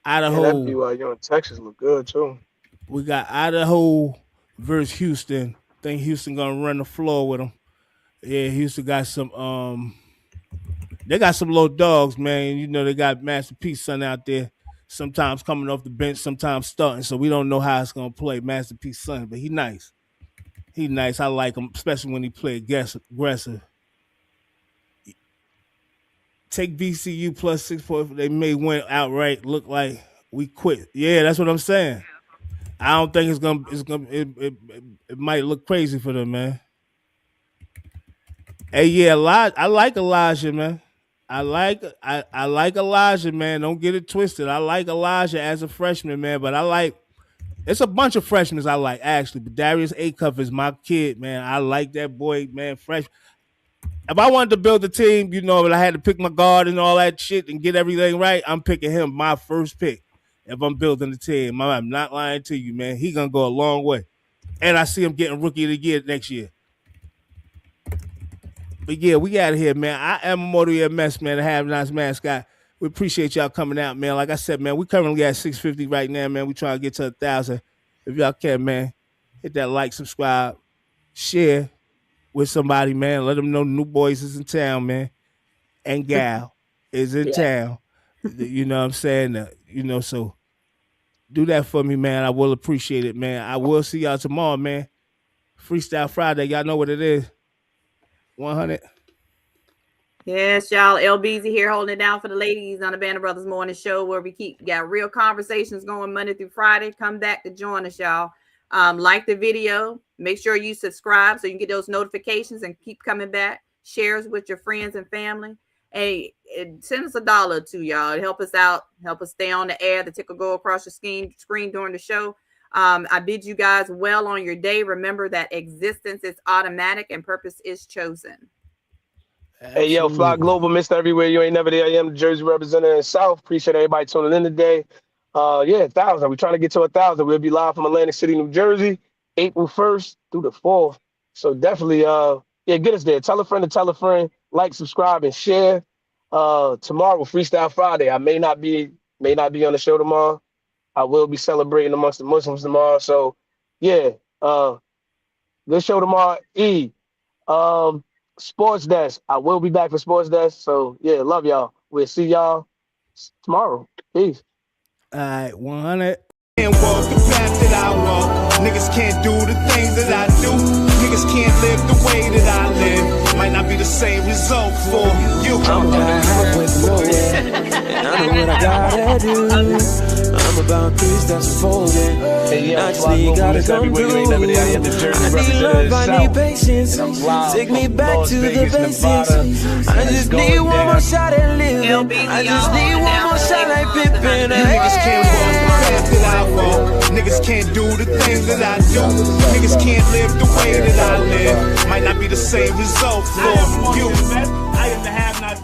Yeah, that BYU and Texas look good too. We got Idaho versus Houston. Think Houston gonna run the floor with them. Yeah, Houston got some they got some low dogs, man. You know, they got Master P's son out there, sometimes coming off the bench, sometimes starting. So we don't know how it's gonna play, Master P's son, but he nice. He nice. I like him, especially when he play aggressive. Take VCU plus 6 points. They may win outright. Look like we quit. Yeah, that's what I'm saying. I don't think it might look crazy for them, man. Hey, yeah, I like Elijah, man. I like Elijah, man. Don't get it twisted. I like Elijah as a freshman, man. But it's a bunch of freshmen I like, actually. But Darius Acuff is my kid, man. I like that boy, man. Fresh. If I wanted to build a team, you know, but I had to pick my guard and all that shit and get everything right, I'm picking him my first pick. If I'm building a team, I'm not lying to you, man. He gonna go a long way. And I see him getting Rookie of the Year next year. But yeah, we out of here, man. I am Immortal EMS, man, the Have Nice mascot. We appreciate y'all coming out, man. Like I said, man, we currently at 650 right now, man. We trying to get to 1,000. If y'all can, man, hit that like, subscribe, share with somebody, man. Let them know New Boys is in town, man. And Gal is in town. You know what I'm saying? You know, so do that for me, man. I will appreciate it, man. I will see y'all tomorrow, man. Freestyle Friday. Y'all know what it is. 100. Yes, y'all. LBZ here holding it down for the ladies on the Band of Brothers Morning Show, where we got real conversations going Monday through Friday. Come back to join us, y'all. Like the video. Make sure you subscribe so you can get those notifications and keep coming back. Shares with your friends and family. Hey, send us $1 or $2, y'all. Help us out. Help us stay on the air. The ticker go across your screen during the show. I bid you guys well on your day. Remember that existence is automatic and purpose is chosen. Hey, yo, Fly Global, Mr. Everywhere. You ain't never there. I am the Jersey representative in South. Appreciate everybody tuning in today. Yeah, 1,000. We're trying to get to 1,000. We'll be live from Atlantic City, New Jersey, April 1st through the 4th. So definitely, yeah, get us there. Tell a friend to tell a friend. Like, subscribe, and share. Tomorrow, Freestyle Friday. I may not be on the show tomorrow. I will be celebrating amongst the Muslims tomorrow. So, yeah, good show tomorrow. Sports Desk. I will be back for Sports Desk. So, yeah, love y'all. We'll see y'all tomorrow. Peace. All right, 100. Can't walk the path that I walk. Niggas can't do the things that I do. Niggas can't live the way that I live. Might not be the same result for you. I'm back with no and I know what I gotta do. I'm about 3 steps forward. I just need gotta come through. I need love, I need patience. Take me back to the basics. I just need one more shot at living. I just need one more shot like Pippin. Niggas can't walk the path that I walk. Niggas can't do the things that I do. Niggas can't live the way that I live. Might not be the same result for you. I am the Have Not